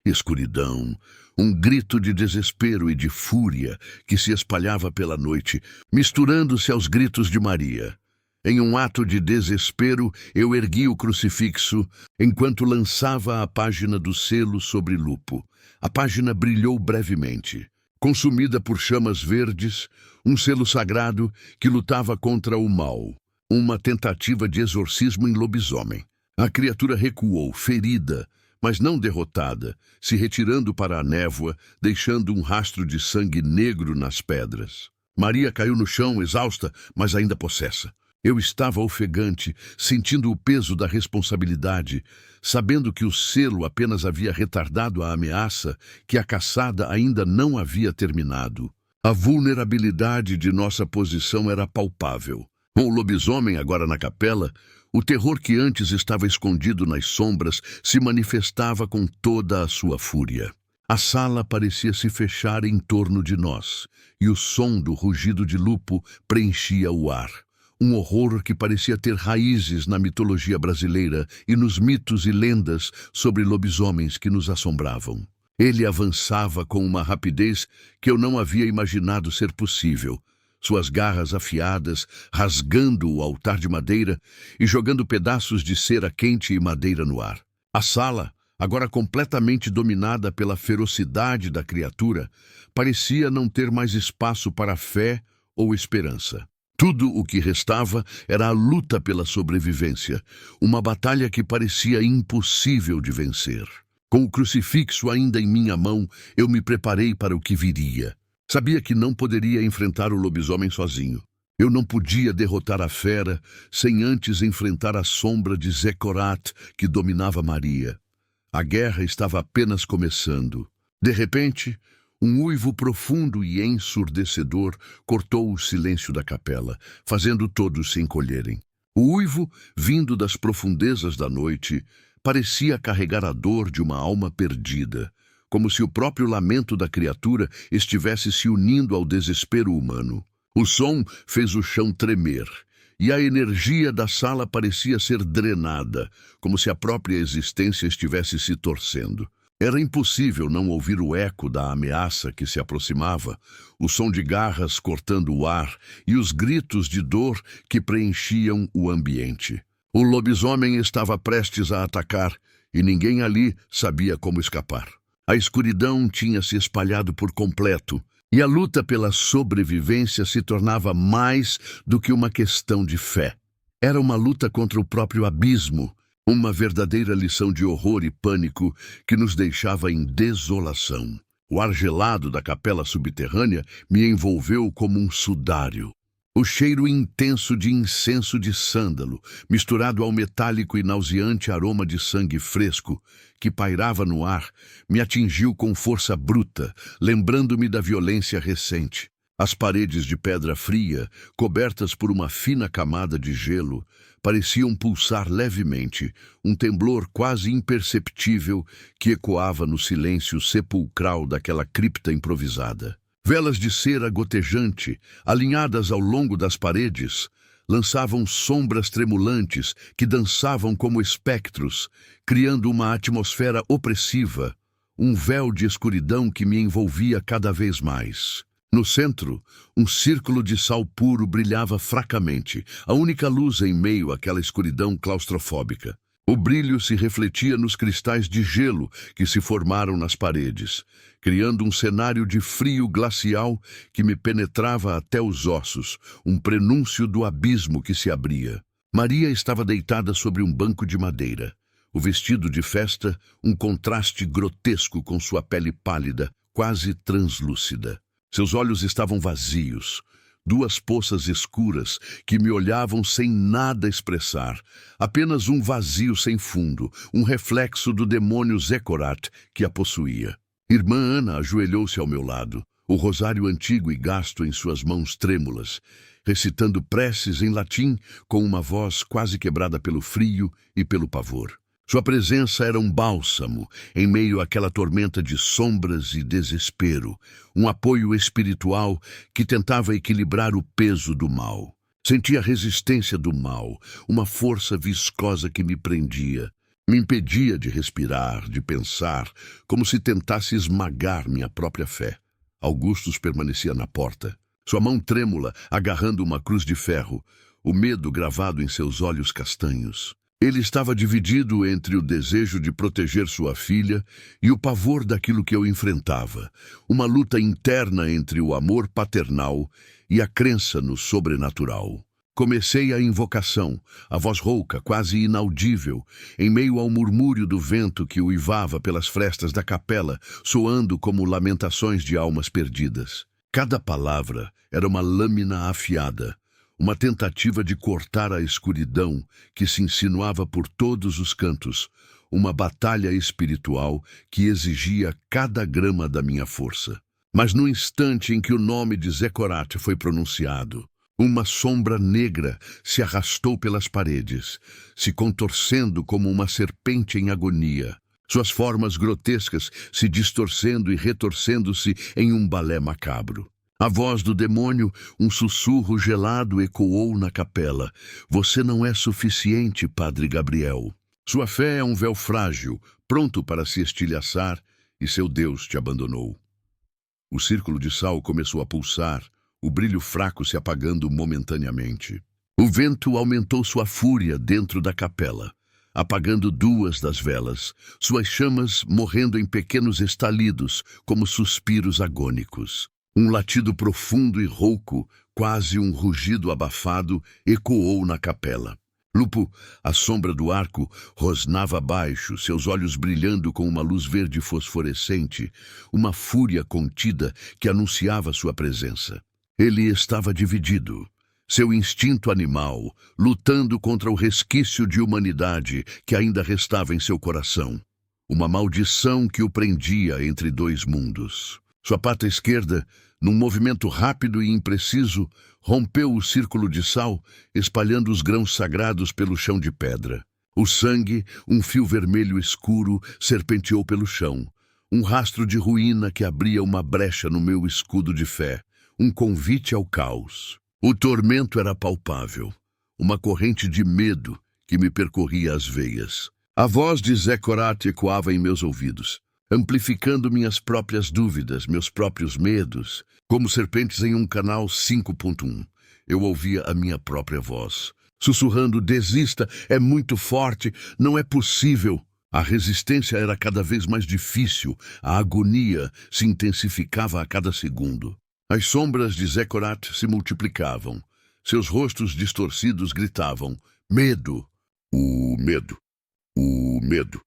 escuridão, um grito de desespero e de fúria que se espalhava pela noite, misturando-se aos gritos de Maria. Em um ato de desespero, eu ergui o crucifixo enquanto lançava a página do selo sobre Lupo. A página brilhou brevemente. Consumida por chamas verdes, um selo sagrado que lutava contra o mal. Uma tentativa de exorcismo em lobisomem. A criatura recuou, ferida, mas não derrotada, se retirando para a névoa, deixando um rastro de sangue negro nas pedras. Maria caiu no chão, exausta, mas ainda possessa. Eu estava ofegante, sentindo o peso da responsabilidade, sabendo que o selo apenas havia retardado a ameaça, que a caçada ainda não havia terminado. A vulnerabilidade de nossa posição era palpável. Com o lobisomem agora na capela, O terror que antes estava escondido nas sombras se manifestava com toda a sua fúria. A sala parecia se fechar em torno de nós, e o som do rugido de lupo preenchia o ar. Um horror que parecia ter raízes na mitologia brasileira e nos mitos e lendas sobre lobisomens que nos assombravam. Ele avançava com uma rapidez que eu não havia imaginado ser possível, suas garras afiadas rasgando o altar de madeira e jogando pedaços de cera quente e madeira no ar. A sala, agora completamente dominada pela ferocidade da criatura, parecia não ter mais espaço para fé ou esperança. Tudo o que restava era a luta pela sobrevivência, uma batalha que parecia impossível de vencer. Com o crucifixo ainda em minha mão, eu me preparei para o que viria. Sabia que não poderia enfrentar o lobisomem sozinho. Eu não podia derrotar a fera sem antes enfrentar a sombra de Zecorat que dominava Maria. A guerra estava apenas começando. De repente, um uivo profundo e ensurdecedor cortou o silêncio da capela, fazendo todos se encolherem. O uivo, vindo das profundezas da noite, parecia carregar a dor de uma alma perdida, como se o próprio lamento da criatura estivesse se unindo ao desespero humano. O som fez o chão tremer, e a energia da sala parecia ser drenada, como se a própria existência estivesse se torcendo. Era impossível não ouvir o eco da ameaça que se aproximava, o som de garras cortando o ar e os gritos de dor que preenchiam o ambiente. O lobisomem estava prestes a atacar e ninguém ali sabia como escapar. A escuridão tinha se espalhado por completo e a luta pela sobrevivência se tornava mais do que uma questão de fé. Era uma luta contra o próprio abismo, uma verdadeira lição de horror e pânico que nos deixava em desolação. O ar gelado da capela subterrânea me envolveu como um sudário. O cheiro intenso de incenso de sândalo, misturado ao metálico e nauseante aroma de sangue fresco que pairava no ar, me atingiu com força bruta, lembrando-me da violência recente. As paredes de pedra fria, cobertas por uma fina camada de gelo, pareciam pulsar levemente, um temblor quase imperceptível que ecoava no silêncio sepulcral daquela cripta improvisada. Velas de cera gotejante, alinhadas ao longo das paredes, lançavam sombras tremulantes que dançavam como espectros, criando uma atmosfera opressiva, um véu de escuridão que me envolvia cada vez mais. No centro, um círculo de sal puro brilhava fracamente, a única luz em meio àquela escuridão claustrofóbica. O brilho se refletia nos cristais de gelo que se formaram nas paredes, criando um cenário de frio glacial que me penetrava até os ossos, um prenúncio do abismo que se abria. Maria estava deitada sobre um banco de madeira. O vestido de festa, um contraste grotesco com sua pele pálida, quase translúcida. Seus olhos estavam vazios, duas poças escuras que me olhavam sem nada expressar, apenas um vazio sem fundo, um reflexo do demônio Zecorat que a possuía. Irmã Ana ajoelhou-se ao meu lado, o rosário antigo e gasto em suas mãos trêmulas, recitando preces em latim com uma voz quase quebrada pelo frio e pelo pavor. Sua presença era um bálsamo em meio àquela tormenta de sombras e desespero, um apoio espiritual que tentava equilibrar o peso do mal. Sentia a resistência do mal, uma força viscosa que me prendia, me impedia de respirar, de pensar, como se tentasse esmagar minha própria fé. Augustus permanecia na porta, sua mão trêmula agarrando uma cruz de ferro, o medo gravado em seus olhos castanhos. Ele estava dividido entre o desejo de proteger sua filha e o pavor daquilo que eu enfrentava, uma luta interna entre o amor paternal e a crença no sobrenatural. Comecei a invocação, a voz rouca, quase inaudível, em meio ao murmúrio do vento que uivava pelas frestas da capela, soando como lamentações de almas perdidas. Cada palavra era uma lâmina afiada, uma tentativa de cortar a escuridão que se insinuava por todos os cantos, uma batalha espiritual que exigia cada grama da minha força. Mas no instante em que o nome de Zecorat foi pronunciado, Uma sombra negra se arrastou pelas paredes, se contorcendo como uma serpente em agonia. Suas formas grotescas se distorcendo e retorcendo-se em um balé macabro. A voz do demônio, um sussurro gelado, ecoou na capela. Você não é suficiente, Padre Gabriel. Sua fé é um véu frágil, pronto para se estilhaçar, e seu Deus te abandonou. O círculo de sal começou a pulsar, o brilho fraco se apagando momentaneamente. O vento aumentou sua fúria dentro da capela, apagando 2 das velas, suas chamas morrendo em pequenos estalidos, como suspiros agônicos. Um latido profundo e rouco, quase um rugido abafado, ecoou na capela. Lupo, a sombra do arco, rosnava abaixo, seus olhos brilhando com uma luz verde fosforescente, uma fúria contida que anunciava sua presença. Ele estava dividido. Seu instinto animal, lutando contra o resquício de humanidade que ainda restava em seu coração. Uma maldição que o prendia entre 2 mundos. Sua pata esquerda, num movimento rápido e impreciso, rompeu o círculo de sal, espalhando os grãos sagrados pelo chão de pedra. O sangue, um fio vermelho escuro, serpenteou pelo chão. Um rastro de ruína que abria uma brecha no meu escudo de fé. Um convite ao caos. O tormento era palpável. Uma corrente de medo que me percorria as veias. A voz de Zecorat ecoava em meus ouvidos, amplificando minhas próprias dúvidas, meus próprios medos. Como serpentes em um canal 5.1, eu ouvia a minha própria voz, sussurrando: desista, é muito forte, não é possível. A resistência era cada vez mais difícil, a agonia se intensificava a cada segundo. As sombras de Zecorat se multiplicavam. Seus rostos distorcidos gritavam: medo! O medo! O medo!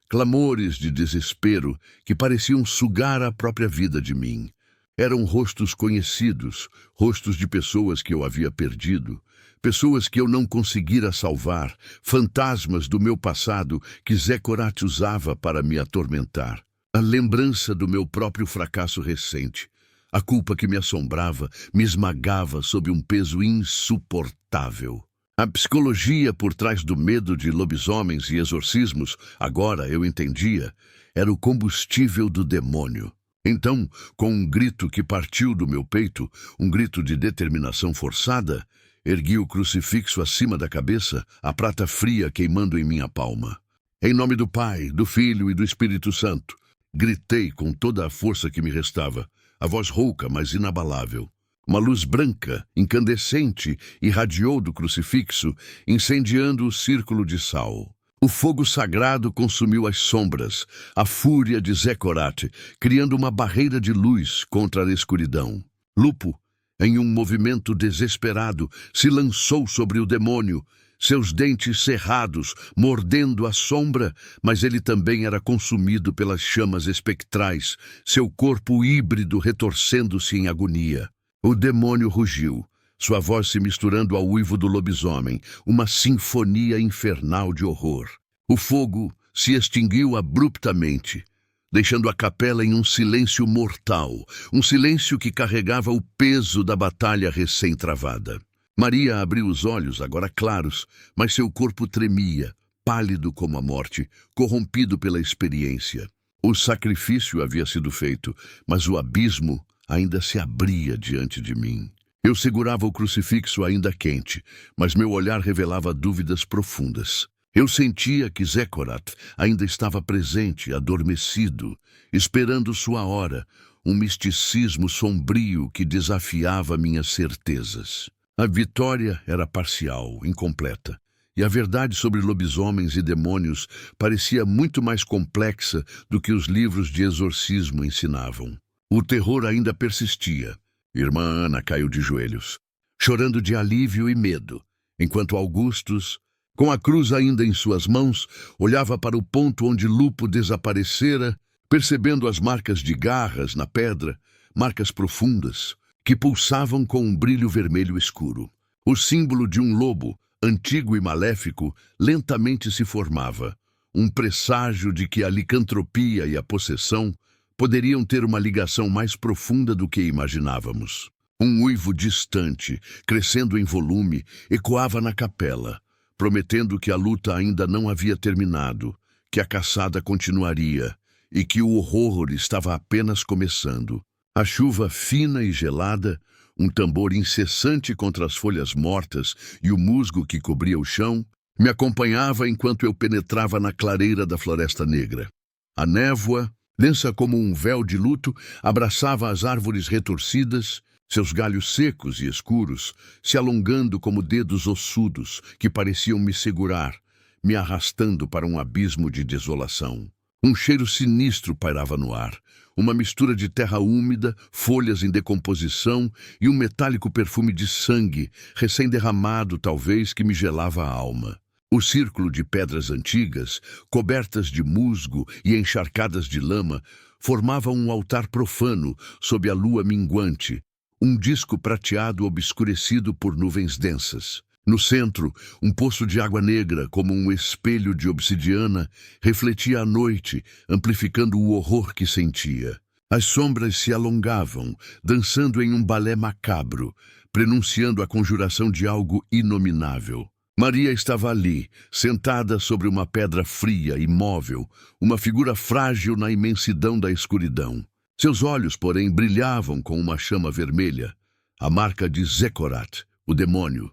Clamores de desespero que pareciam sugar a própria vida de mim. Eram rostos conhecidos, rostos de pessoas que eu havia perdido, pessoas que eu não conseguira salvar, fantasmas do meu passado que Zecorat usava para me atormentar. A lembrança do meu próprio fracasso recente. A culpa que me assombrava, me esmagava sob um peso insuportável. A psicologia por trás do medo de lobisomens e exorcismos, agora eu entendia, era o combustível do demônio. Então, com um grito que partiu do meu peito, um grito de determinação forçada, ergui o crucifixo acima da cabeça, a prata fria queimando em minha palma. Em nome do Pai, do Filho e do Espírito Santo, gritei com toda a força que me restava, a voz rouca, mas inabalável. Uma luz branca, incandescente, irradiou do crucifixo, incendiando o círculo de sal. O fogo sagrado consumiu as sombras, a fúria de Zecorat, criando uma barreira de luz contra a escuridão. Lupo, em um movimento desesperado, se lançou sobre o demônio, seus dentes cerrados, mordendo a sombra, mas ele também era consumido pelas chamas espectrais, seu corpo híbrido retorcendo-se em agonia. O demônio rugiu, sua voz se misturando ao uivo do lobisomem, uma sinfonia infernal de horror. O fogo se extinguiu abruptamente, deixando a capela em um silêncio mortal, um silêncio que carregava o peso da batalha recém-travada. Maria abriu os olhos, agora claros, mas seu corpo tremia, pálido como a morte, corrompido pela experiência. O sacrifício havia sido feito, mas o abismo ainda se abria diante de mim. Eu segurava o crucifixo ainda quente, mas meu olhar revelava dúvidas profundas. Eu sentia que Zecorat ainda estava presente, adormecido, esperando sua hora, um misticismo sombrio que desafiava minhas certezas. A vitória era parcial, incompleta, e a verdade sobre lobisomens e demônios parecia muito mais complexa do que os livros de exorcismo ensinavam. O terror ainda persistia. Irmã Ana caiu de joelhos, chorando de alívio e medo, enquanto Augustus, com a cruz ainda em suas mãos, olhava para o ponto onde Lupo desaparecera, percebendo as marcas de garras na pedra, marcas profundas, que pulsavam com um brilho vermelho escuro. O símbolo de um lobo, antigo e maléfico, lentamente se formava, um presságio de que a licantropia e a possessão poderiam ter uma ligação mais profunda do que imaginávamos. Um uivo distante, crescendo em volume, ecoava na capela, prometendo que a luta ainda não havia terminado, que a caçada continuaria e que o horror estava apenas começando. A chuva fina e gelada, um tambor incessante contra as folhas mortas e o musgo que cobria o chão, me acompanhava enquanto eu penetrava na clareira da Floresta Negra. A névoa, densa como um véu de luto, abraçava as árvores retorcidas, seus galhos secos e escuros, se alongando como dedos ossudos que pareciam me segurar, me arrastando para um abismo de desolação. Um cheiro sinistro pairava no ar, uma mistura de terra úmida, folhas em decomposição e um metálico perfume de sangue, recém-derramado talvez, que me gelava a alma. O círculo de pedras antigas, cobertas de musgo e encharcadas de lama, formava um altar profano sob a lua minguante, um disco prateado obscurecido por nuvens densas. No centro, um poço de água negra, como um espelho de obsidiana, refletia a noite, amplificando o horror que sentia. As sombras se alongavam, dançando em um balé macabro, prenunciando a conjuração de algo inominável. Maria estava ali, sentada sobre uma pedra fria, imóvel, uma figura frágil na imensidão da escuridão. Seus olhos, porém, brilhavam com uma chama vermelha, a marca de Zecorat, o demônio,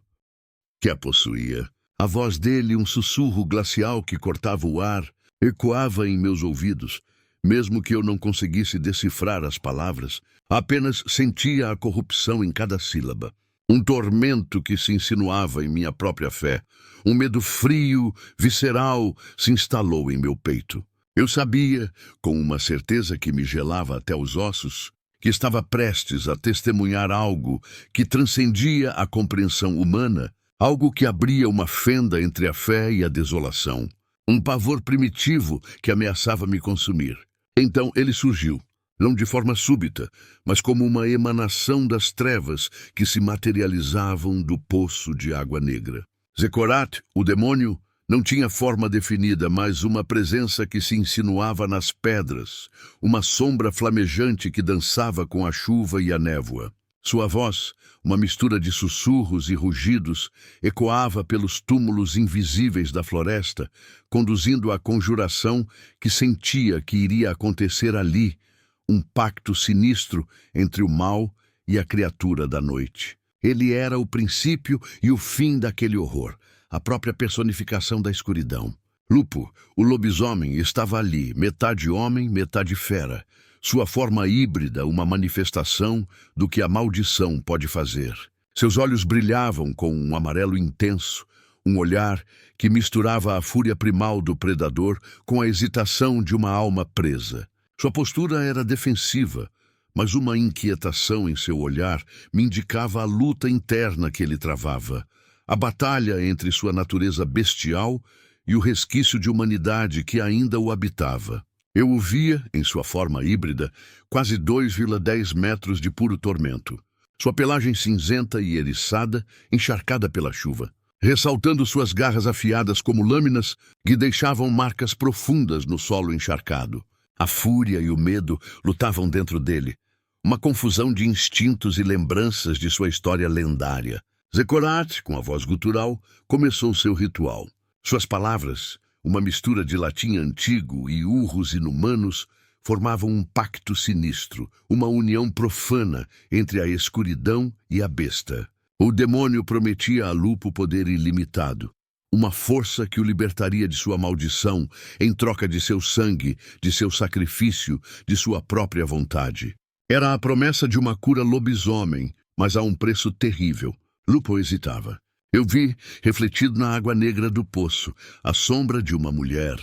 que a possuía. A voz dele, um sussurro glacial que cortava o ar, ecoava em meus ouvidos, mesmo que eu não conseguisse decifrar as palavras, apenas sentia a corrupção em cada sílaba. Um tormento que se insinuava em minha própria fé, um medo frio, visceral, se instalou em meu peito. Eu sabia, com uma certeza que me gelava até os ossos, que estava prestes a testemunhar algo que transcendia a compreensão humana, algo que abria uma fenda entre a fé e a desolação. Um pavor primitivo que ameaçava me consumir. Então ele surgiu, não de forma súbita, mas como uma emanação das trevas que se materializavam do poço de água negra. Zecorat, o demônio, não tinha forma definida, mas uma presença que se insinuava nas pedras, uma sombra flamejante que dançava com a chuva e a névoa. Sua voz, uma mistura de sussurros e rugidos, ecoava pelos túmulos invisíveis da floresta, conduzindo à conjuração que sentia que iria acontecer ali, um pacto sinistro entre o mal e a criatura da noite. Ele era o princípio e o fim daquele horror, a própria personificação da escuridão. Lupo, o lobisomem, estava ali, metade homem, metade fera, sua forma híbrida, uma manifestação do que a maldição pode fazer. Seus olhos brilhavam com um amarelo intenso, um olhar que misturava a fúria primal do predador com a hesitação de uma alma presa. Sua postura era defensiva, mas uma inquietação em seu olhar me indicava a luta interna que ele travava, a batalha entre sua natureza bestial e o resquício de humanidade que ainda o habitava. Eu o via, em sua forma híbrida, quase 2,10 metros de puro tormento. Sua pelagem cinzenta e eriçada, encharcada pela chuva, ressaltando suas garras afiadas como lâminas que deixavam marcas profundas no solo encharcado. A fúria e o medo lutavam dentro dele, uma confusão de instintos e lembranças de sua história lendária. Zecorat, com a voz gutural, começou seu ritual. Suas palavras, uma mistura de latim antigo e urros inumanos, formavam um pacto sinistro, uma união profana entre a escuridão e a besta. O demônio prometia a Lupo poder ilimitado, uma força que o libertaria de sua maldição em troca de seu sangue, de seu sacrifício, de sua própria vontade. Era a promessa de uma cura lobisomem, mas a um preço terrível. Lupo hesitava. Eu vi, refletido na água negra do poço, a sombra de uma mulher,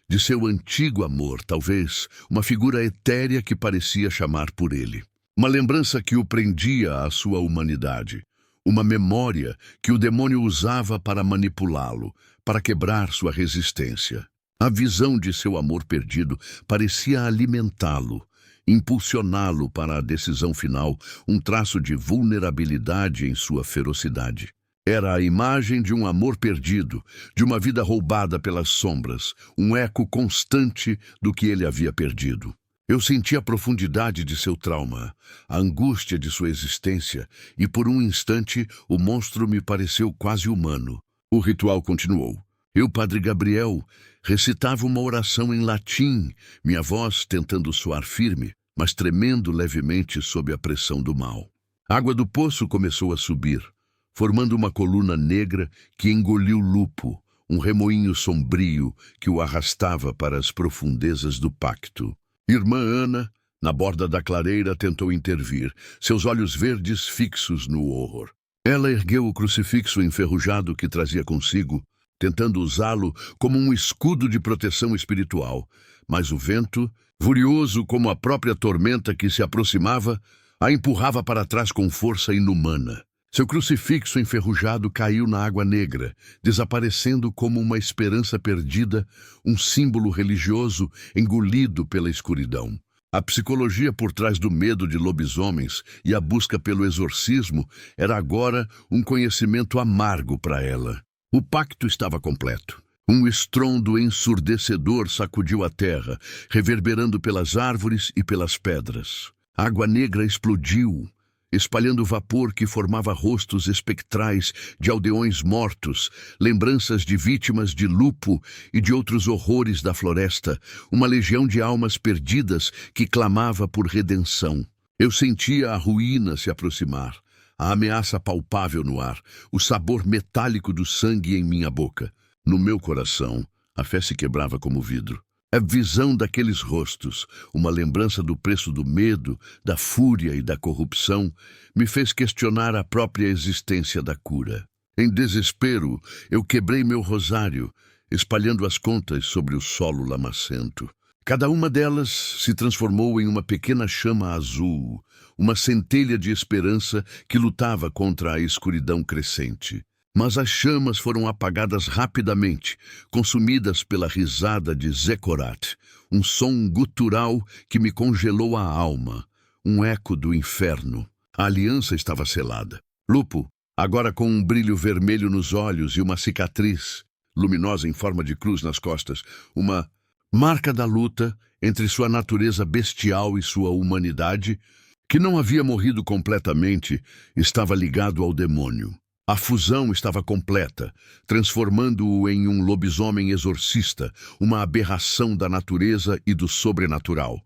de seu antigo amor, talvez, uma figura etérea que parecia chamar por ele. Uma lembrança que o prendia à sua humanidade. Uma memória que o demônio usava para manipulá-lo, para quebrar sua resistência. A visão de seu amor perdido parecia alimentá-lo, impulsioná-lo para a decisão final, um traço de vulnerabilidade em sua ferocidade. Era a imagem de um amor perdido, de uma vida roubada pelas sombras, um eco constante do que ele havia perdido. Eu senti a profundidade de seu trauma, a angústia de sua existência, e por um instante o monstro me pareceu quase humano. O ritual continuou. Eu, Padre Gabriel, recitava uma oração em latim, minha voz tentando soar firme, mas tremendo levemente sob a pressão do mal. A água do poço começou a subir, formando uma coluna negra que engoliu Lupo, um remoinho sombrio que o arrastava para as profundezas do pacto. Irmã Ana, na borda da clareira, tentou intervir, seus olhos verdes fixos no horror. Ela ergueu o crucifixo enferrujado que trazia consigo, tentando usá-lo como um escudo de proteção espiritual, mas o vento, furioso como a própria tormenta que se aproximava, a empurrava para trás com força inumana. Seu crucifixo enferrujado caiu na água negra, desaparecendo como uma esperança perdida, um símbolo religioso engolido pela escuridão. A psicologia por trás do medo de lobisomens e a busca pelo exorcismo era agora um conhecimento amargo para ela. O pacto estava completo. Um estrondo ensurdecedor sacudiu a terra, reverberando pelas árvores e pelas pedras. A água negra explodiu, espalhando vapor que formava rostos espectrais de aldeões mortos, lembranças de vítimas de Lupo e de outros horrores da floresta, uma legião de almas perdidas que clamava por redenção. Eu sentia a ruína se aproximar, a ameaça palpável no ar, o sabor metálico do sangue em minha boca. No meu coração, a fé se quebrava como vidro. A visão daqueles rostos, uma lembrança do preço do medo, da fúria e da corrupção, me fez questionar a própria existência da cura. Em desespero, eu quebrei meu rosário, espalhando as contas sobre o solo lamacento. Cada uma delas se transformou em uma pequena chama azul, uma centelha de esperança que lutava contra a escuridão crescente. Mas as chamas foram apagadas rapidamente, consumidas pela risada de Zecorat, um som gutural que me congelou a alma, um eco do inferno. A aliança estava selada. Lupo, agora com um brilho vermelho nos olhos e uma cicatriz luminosa em forma de cruz nas costas, uma marca da luta entre sua natureza bestial e sua humanidade, que não havia morrido completamente, estava ligado ao demônio. A fusão estava completa, transformando-o em um lobisomem exorcista, uma aberração da natureza e do sobrenatural,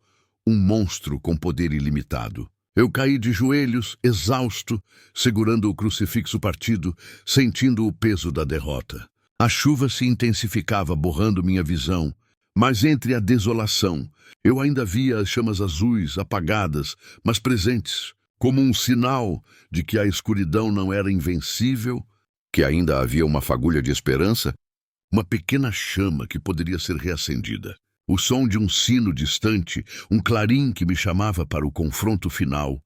um monstro com poder ilimitado. Eu caí de joelhos, exausto, segurando o crucifixo partido, sentindo o peso da derrota. A chuva se intensificava, borrando minha visão, mas entre a desolação, eu ainda via as chamas azuis, apagadas, mas presentes, como um sinal de que a escuridão não era invencível, que ainda havia uma fagulha de esperança, uma pequena chama que poderia ser reacendida. O som de um sino distante, um clarim que me chamava para o confronto final,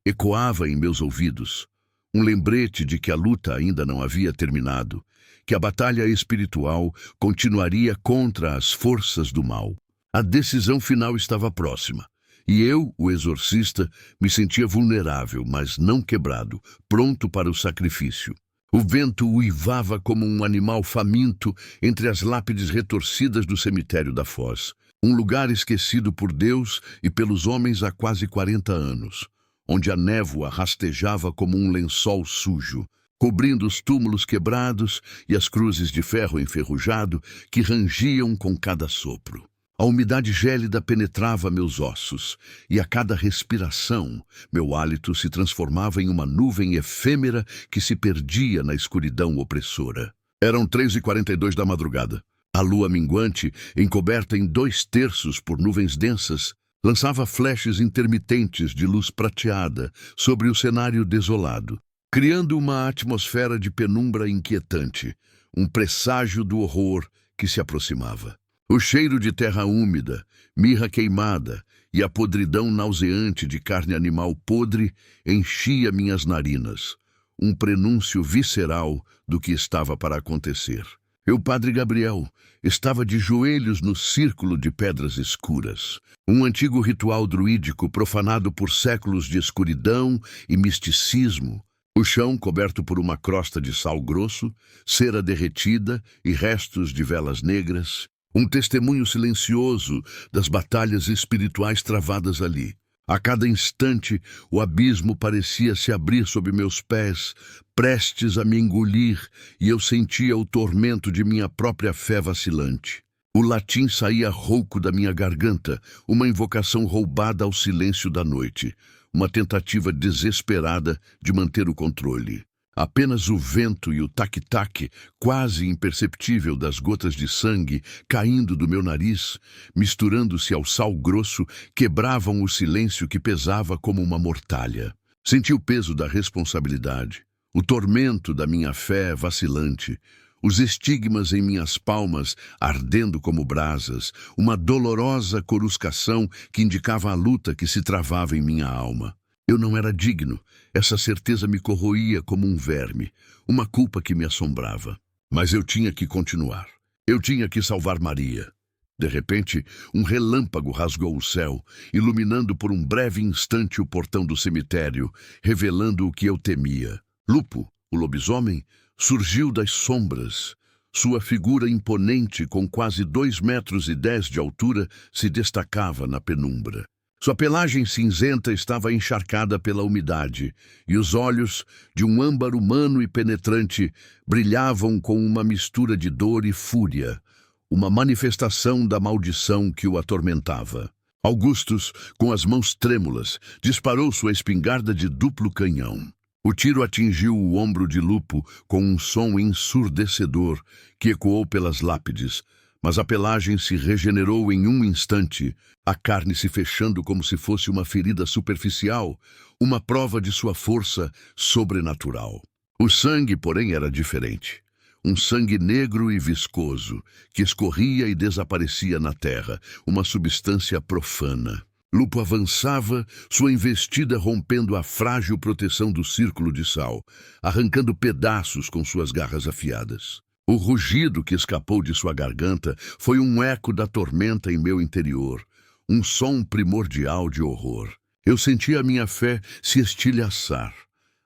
ecoava em meus ouvidos, um lembrete de que a luta ainda não havia terminado, que a batalha espiritual continuaria contra as forças do mal. A decisão final estava próxima. E eu, o exorcista, me sentia vulnerável, mas não quebrado, pronto para o sacrifício. O vento uivava como um animal faminto entre as lápides retorcidas do cemitério da Foz, um lugar esquecido por Deus e pelos homens há quase 40 anos, onde a névoa rastejava como um lençol sujo, cobrindo os túmulos quebrados e as cruzes de ferro enferrujado que rangiam com cada sopro. A umidade gélida penetrava meus ossos, e a cada respiração, meu hálito se transformava em uma nuvem efêmera que se perdia na escuridão opressora. Eram 3h42 da madrugada. A lua minguante, encoberta em 2/3 por nuvens densas, lançava flashes intermitentes de luz prateada sobre o cenário desolado, criando uma atmosfera de penumbra inquietante, um presságio do horror que se aproximava. O cheiro de terra úmida, mirra queimada e a podridão nauseante de carne animal podre enchia minhas narinas, um prenúncio visceral do que estava para acontecer. Eu, Padre Gabriel, estava de joelhos no círculo de pedras escuras, um antigo ritual druídico profanado por séculos de escuridão e misticismo. O chão coberto por uma crosta de sal grosso, cera derretida e restos de velas negras. Um testemunho silencioso das batalhas espirituais travadas ali. A cada instante, o abismo parecia se abrir sob meus pés, prestes a me engolir, e eu sentia o tormento de minha própria fé vacilante. O latim saía rouco da minha garganta, uma invocação roubada ao silêncio da noite, uma tentativa desesperada de manter o controle. Apenas o vento e o tac-tac, quase imperceptível das gotas de sangue caindo do meu nariz, misturando-se ao sal grosso, quebravam o silêncio que pesava como uma mortalha. Senti o peso da responsabilidade, o tormento da minha fé vacilante, os estigmas em minhas palmas ardendo como brasas, uma dolorosa coruscação que indicava a luta que se travava em minha alma. Eu não era digno, essa certeza me corroía como um verme, uma culpa que me assombrava. Mas eu tinha que continuar. Eu tinha que salvar Maria. De repente, um relâmpago rasgou o céu, iluminando por um breve instante o portão do cemitério, revelando o que eu temia. Lupo, o lobisomem, surgiu das sombras. Sua figura imponente, com quase 2,10 metros de altura, se destacava na penumbra. Sua pelagem cinzenta estava encharcada pela umidade, e os olhos, de um âmbar humano e penetrante, brilhavam com uma mistura de dor e fúria, uma manifestação da maldição que o atormentava. Augustus, com as mãos trêmulas, disparou sua espingarda de duplo canhão. O tiro atingiu o ombro de Lupo com um som ensurdecedor que ecoou pelas lápides, mas a pelagem se regenerou em um instante, a carne se fechando como se fosse uma ferida superficial, uma prova de sua força sobrenatural. O sangue, porém, era diferente. Um sangue negro e viscoso, que escorria e desaparecia na terra, uma substância profana. Lupo avançava, sua investida rompendo a frágil proteção do círculo de sal, arrancando pedaços com suas garras afiadas. O rugido que escapou de sua garganta foi um eco da tormenta em meu interior, um som primordial de horror. Eu sentia a minha fé se estilhaçar,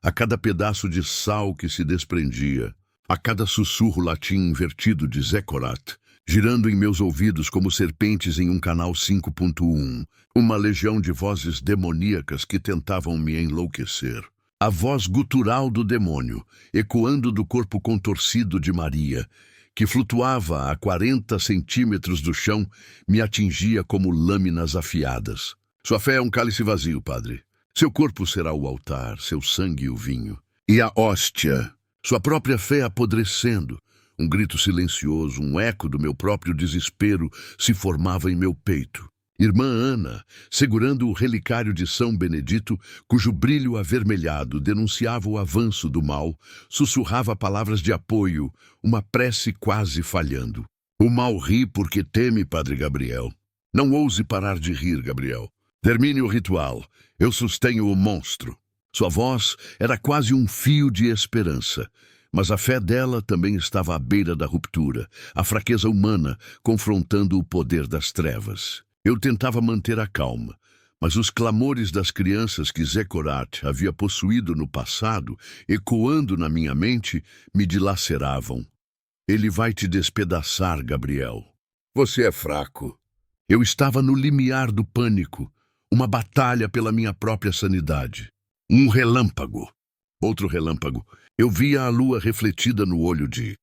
a cada pedaço de sal que se desprendia, a cada sussurro latim invertido de Zecorat, girando em meus ouvidos como serpentes em um canal 5.1, uma legião de vozes demoníacas que tentavam me enlouquecer. A voz gutural do demônio, ecoando do corpo contorcido de Maria, que flutuava a 40 centímetros do chão, me atingia como lâminas afiadas. Sua fé é um cálice vazio, padre. Seu corpo será o altar, seu sangue o vinho. E a hóstia, sua própria fé apodrecendo. Um grito silencioso, um eco do meu próprio desespero se formava em meu peito. Irmã Ana, segurando o relicário de São Benedito, cujo brilho avermelhado denunciava o avanço do mal, sussurrava palavras de apoio, uma prece quase falhando. O mal ri porque teme, Padre Gabriel. Não ouse parar de rir, Gabriel. Termine o ritual. Eu sustenho o monstro. Sua voz era quase um fio de esperança. Mas a fé dela também estava à beira da ruptura, a fraqueza humana confrontando o poder das trevas. Eu tentava manter a calma, mas os clamores das crianças que Zecorat havia possuído no passado, ecoando na minha mente, me dilaceravam. Ele vai te despedaçar, Gabriel. Você é fraco. Eu estava no limiar do pânico, uma batalha pela minha própria sanidade. Um relâmpago. Outro relâmpago. Eu via a lua refletida no olho de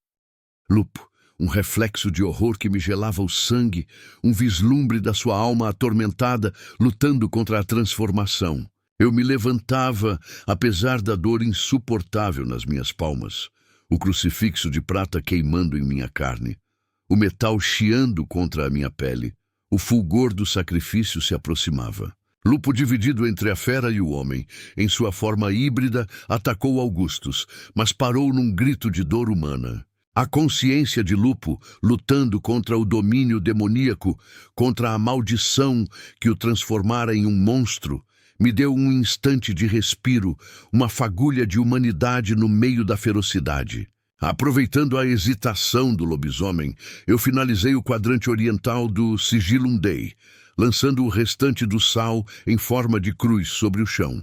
Lupo, um reflexo de horror que me gelava o sangue, um vislumbre da sua alma atormentada, lutando contra a transformação. Eu me levantava, apesar da dor insuportável nas minhas palmas, o crucifixo de prata queimando em minha carne, o metal chiando contra a minha pele. O fulgor do sacrifício se aproximava. Lupo, dividido entre a fera e o homem, em sua forma híbrida, atacou Augustus, mas parou num grito de dor humana. A consciência de Lupo, lutando contra o domínio demoníaco, contra a maldição que o transformara em um monstro, me deu um instante de respiro, uma fagulha de humanidade no meio da ferocidade. Aproveitando a hesitação do lobisomem, eu finalizei o quadrante oriental do Sigillum Dei, lançando o restante do sal em forma de cruz sobre o chão,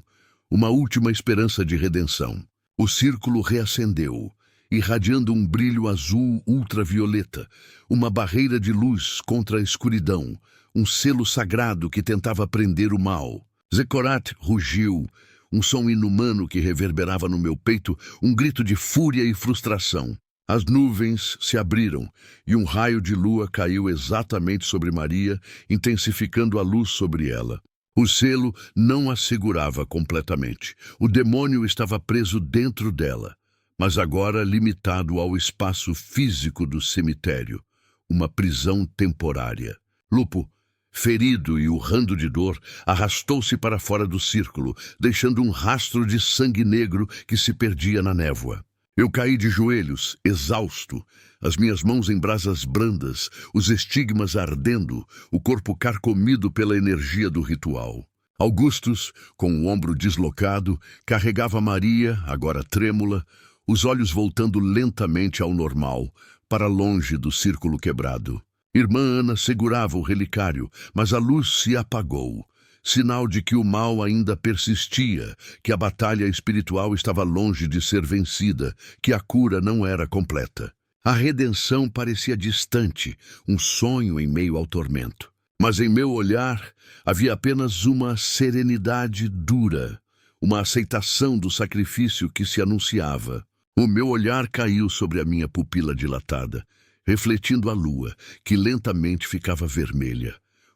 uma última esperança de redenção. O círculo reacendeu, irradiando um brilho azul ultravioleta, uma barreira de luz contra a escuridão, um selo sagrado que tentava prender o mal. Zecorat rugiu, um som inumano que reverberava no meu peito, um grito de fúria e frustração. As nuvens se abriram e um raio de lua caiu exatamente sobre Maria, intensificando a luz sobre ela. O selo não a segurava completamente. O demônio estava preso dentro dela, mas agora limitado ao espaço físico do cemitério, uma prisão temporária. Lupo, ferido e urrando de dor, arrastou-se para fora do círculo, deixando um rastro de sangue negro que se perdia na névoa. Eu caí de joelhos, exausto, as minhas mãos em brasas brandas, os estigmas ardendo, o corpo carcomido pela energia do ritual. Augustus, com o ombro deslocado, carregava Maria, agora trêmula, os olhos voltando lentamente ao normal, para longe do círculo quebrado. Irmã Ana segurava o relicário, mas a luz se apagou. Sinal de que o mal ainda persistia, que a batalha espiritual estava longe de ser vencida, que a cura não era completa. A redenção parecia distante, um sonho em meio ao tormento. Mas em meu olhar havia apenas uma serenidade dura, uma aceitação do sacrifício que se anunciava. O meu olhar caiu sobre a minha pupila dilatada, refletindo a lua, que lentamente ficava vermelha.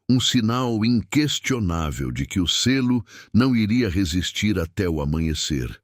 Um sinal inquestionável de que o selo não iria resistir até o amanhecer,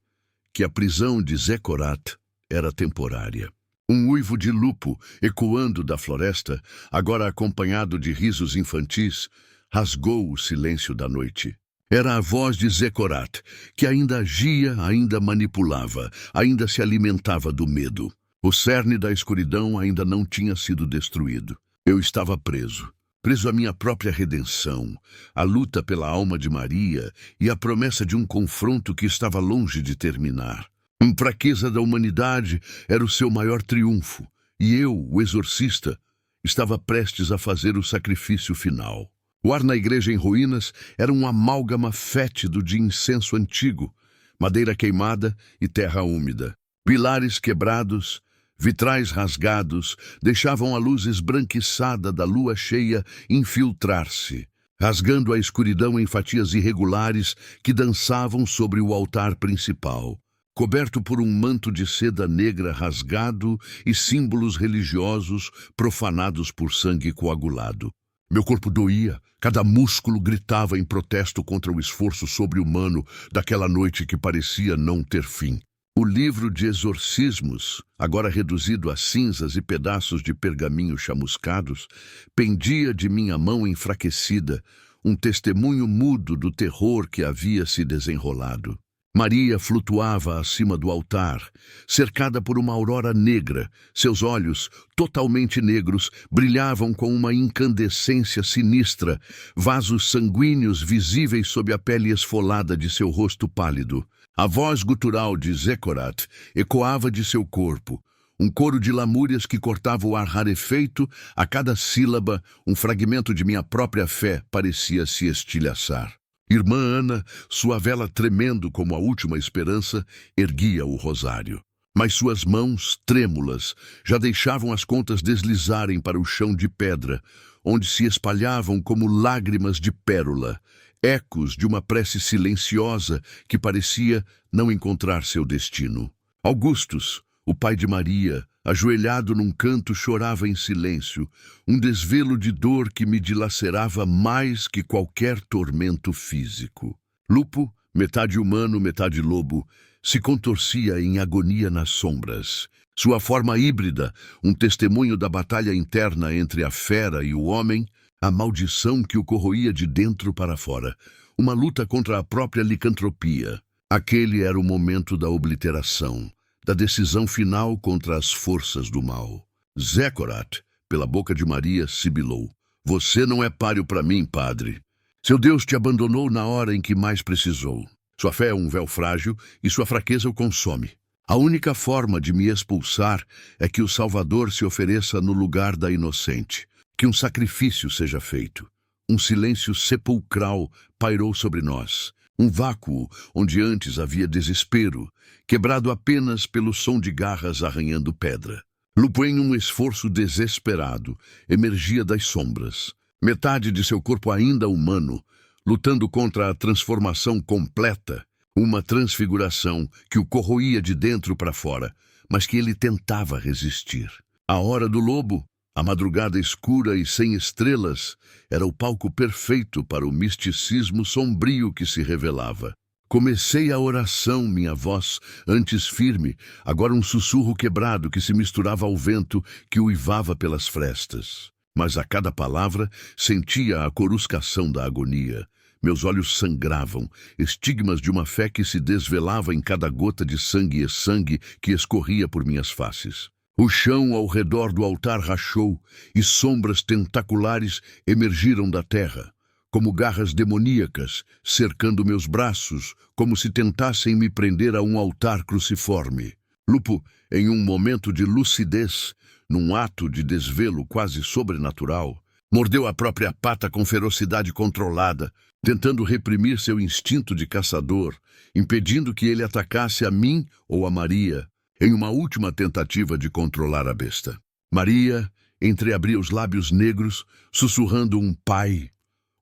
que a prisão de Zecorat era temporária. Um uivo de lupo, ecoando da floresta, agora acompanhado de risos infantis, rasgou o silêncio da noite. Era a voz de Zecorat, que ainda agia, ainda manipulava, ainda se alimentava do medo. O cerne da escuridão ainda não tinha sido destruído. Eu estava preso. Preso à minha própria redenção, à luta pela alma de Maria e à promessa de um confronto que estava longe de terminar. A fraqueza da humanidade era o seu maior triunfo, e eu, o exorcista, estava prestes a fazer o sacrifício final. O ar na igreja em ruínas era um amálgama fétido de incenso antigo, madeira queimada e terra úmida. Pilares quebrados, vitrais rasgados, deixavam a luz esbranquiçada da lua cheia infiltrar-se, rasgando a escuridão em fatias irregulares que dançavam sobre o altar principal, coberto por um manto de seda negra rasgado e símbolos religiosos profanados por sangue coagulado. Meu corpo doía, cada músculo gritava em protesto contra o esforço sobre-humano daquela noite que parecia não ter fim. O livro de exorcismos, agora reduzido a cinzas e pedaços de pergaminho chamuscados, pendia de minha mão enfraquecida, um testemunho mudo do terror que havia se desenrolado. Maria flutuava acima do altar, cercada por uma aurora negra. Seus olhos, totalmente negros, brilhavam com uma incandescência sinistra, vasos sanguíneos visíveis sob a pele esfolada de seu rosto pálido. A voz gutural de Zecorat ecoava de seu corpo, um coro de lamúrias que cortava o ar rarefeito. A cada sílaba, um fragmento de minha própria fé parecia se estilhaçar. Irmã Ana, sua vela tremendo como a última esperança, erguia o rosário. Mas suas mãos, trêmulas, já deixavam as contas deslizarem para o chão de pedra, onde se espalhavam como lágrimas de pérola, ecos de uma prece silenciosa que parecia não encontrar seu destino. Augustus, o pai de Maria, ajoelhado num canto, chorava em silêncio, um desvelo de dor que me dilacerava mais que qualquer tormento físico. Lupo, metade humano, metade lobo, se contorcia em agonia nas sombras. Sua forma híbrida, um testemunho da batalha interna entre a fera e o homem, a maldição que o corroía de dentro para fora, uma luta contra a própria licantropia. Aquele era o momento da obliteração, da decisão final contra as forças do mal. Zecorat, pela boca de Maria, sibilou: "Você não é páreo para mim, padre. Seu Deus te abandonou na hora em que mais precisou. Sua fé é um véu frágil e sua fraqueza o consome. A única forma de me expulsar é que o Salvador se ofereça no lugar da inocente, que um sacrifício seja feito." Um silêncio sepulcral pairou sobre nós. Um vácuo onde antes havia desespero, quebrado apenas pelo som de garras arranhando pedra. Lupo, em um esforço desesperado, emergia das sombras. Metade de seu corpo ainda humano, lutando contra a transformação completa, uma transfiguração que o corroía de dentro para fora, mas que ele tentava resistir. A hora do lobo, a madrugada escura e sem estrelas, era o palco perfeito para o misticismo sombrio que se revelava. Comecei a oração, minha voz, antes firme, agora um sussurro quebrado que se misturava ao vento que uivava pelas frestas. Mas a cada palavra sentia a coruscação da agonia. Meus olhos sangravam, estigmas de uma fé que se desvelava em cada gota de sangue e sangue que escorria por minhas faces. O chão ao redor do altar rachou e sombras tentaculares emergiram da terra, como garras demoníacas, cercando meus braços, como se tentassem me prender a um altar cruciforme. Lupo, em um momento de lucidez, num ato de desvelo quase sobrenatural, mordeu a própria pata com ferocidade controlada, tentando reprimir seu instinto de caçador, impedindo que ele atacasse a mim ou a Maria, em uma última tentativa de controlar a besta. Maria entreabria os lábios negros, sussurrando um pai,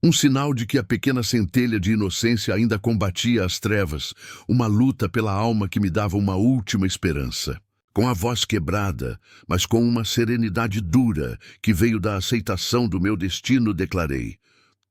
um sinal de que a pequena centelha de inocência ainda combatia as trevas, uma luta pela alma que me dava uma última esperança. Com a voz quebrada, mas com uma serenidade dura que veio da aceitação do meu destino, declarei: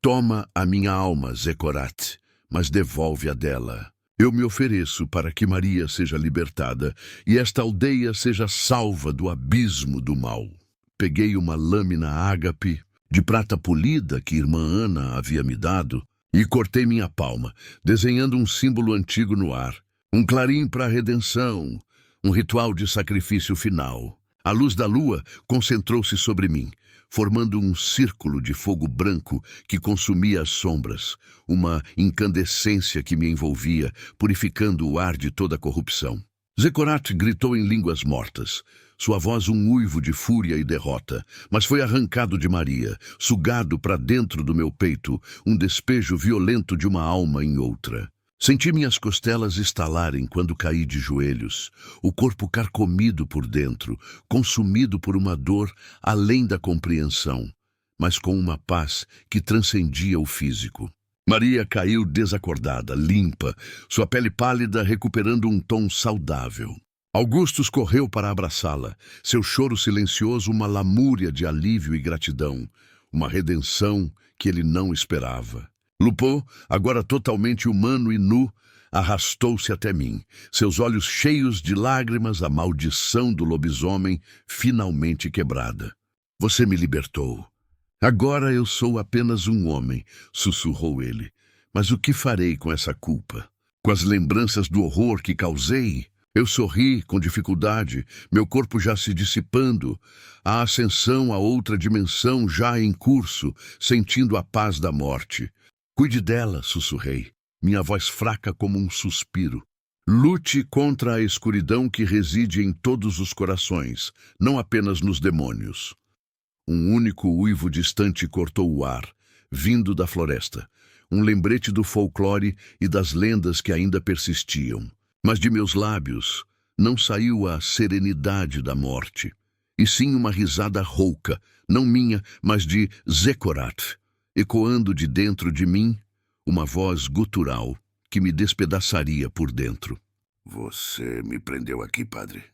toma a minha alma, Zecorat, mas devolve a dela. Eu me ofereço para que Maria seja libertada e esta aldeia seja salva do abismo do mal. Peguei uma lâmina ágape de prata polida que irmã Ana havia me dado e cortei minha palma, desenhando um símbolo antigo no ar. Um clarim para a redenção, um ritual de sacrifício final. A luz da lua concentrou-se sobre mim, formando um círculo de fogo branco que consumia as sombras, uma incandescência que me envolvia, purificando o ar de toda corrupção. Zecorat gritou em línguas mortas, sua voz um uivo de fúria e derrota, mas foi arrancado de Maria, sugado para dentro do meu peito, um despejo violento de uma alma em outra. Senti minhas costelas estalarem quando caí de joelhos, o corpo carcomido por dentro, consumido por uma dor além da compreensão, mas com uma paz que transcendia o físico. Maria caiu desacordada, limpa, sua pele pálida recuperando um tom saudável. Augustus correu para abraçá-la, seu choro silencioso uma lamúria de alívio e gratidão, uma redenção que ele não esperava. Lupo, agora totalmente humano e nu, arrastou-se até mim, seus olhos cheios de lágrimas, a maldição do lobisomem finalmente quebrada. Você me libertou. Agora eu sou apenas um homem, sussurrou ele. Mas o que farei com essa culpa? Com as lembranças do horror que causei? Eu sorri com dificuldade, meu corpo já se dissipando, a ascensão a outra dimensão já em curso, sentindo a paz da morte. Cuide dela, sussurrei, minha voz fraca como um suspiro. Lute contra a escuridão que reside em todos os corações, não apenas nos demônios. Um único uivo distante cortou o ar, vindo da floresta, um lembrete do folclore e das lendas que ainda persistiam. Mas de meus lábios não saiu a serenidade da morte, e sim uma risada rouca, não minha, mas de Zecorat, ecoando de dentro de mim uma voz gutural que me despedaçaria por dentro. Você me prendeu aqui, padre.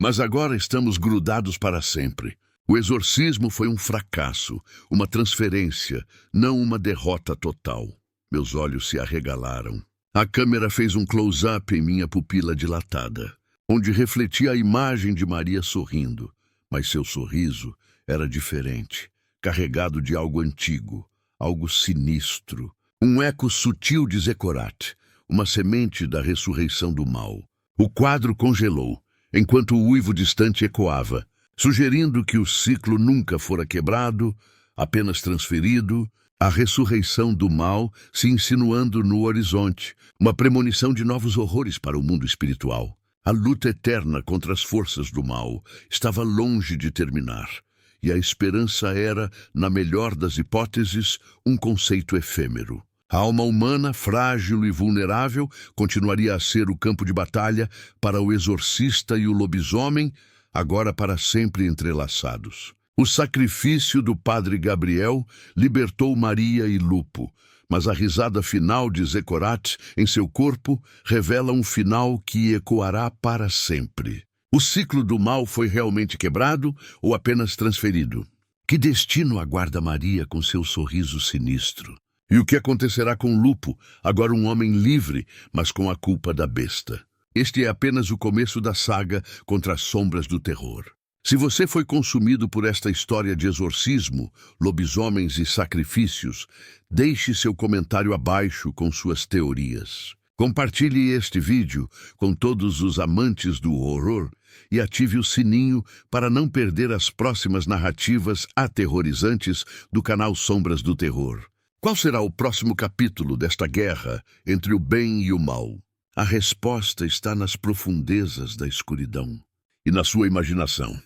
Mas agora estamos grudados para sempre. O exorcismo foi um fracasso, uma transferência, não uma derrota total. Meus olhos se arregalaram. A câmera fez um close-up em minha pupila dilatada, onde refletia a imagem de Maria sorrindo, mas seu sorriso era diferente, carregado de algo antigo, algo sinistro, um eco sutil de Zecorat, uma semente da ressurreição do mal. O quadro congelou, enquanto o uivo distante ecoava, sugerindo que o ciclo nunca fora quebrado, apenas transferido, a ressurreição do mal se insinuando no horizonte, uma premonição de novos horrores para o mundo espiritual. A luta eterna contra as forças do mal estava longe de terminar, e a esperança era, na melhor das hipóteses, um conceito efêmero. A alma humana, frágil e vulnerável, continuaria a ser o campo de batalha para o exorcista e o lobisomem, agora para sempre entrelaçados. O sacrifício do padre Gabriel libertou Maria e Lupo, mas a risada final de Zecorat em seu corpo revela um final que ecoará para sempre. O ciclo do mal foi realmente quebrado ou apenas transferido? Que destino aguarda Maria com seu sorriso sinistro? E o que acontecerá com Lupo, agora um homem livre, mas com a culpa da besta? Este é apenas o começo da saga contra as sombras do terror. Se você foi consumido por esta história de exorcismo, lobisomens e sacrifícios, deixe seu comentário abaixo com suas teorias. Compartilhe este vídeo com todos os amantes do horror e ative o sininho para não perder as próximas narrativas aterrorizantes do canal Sombras do Terror. Qual será o próximo capítulo desta guerra entre o bem e o mal? A resposta está nas profundezas da escuridão e na sua imaginação.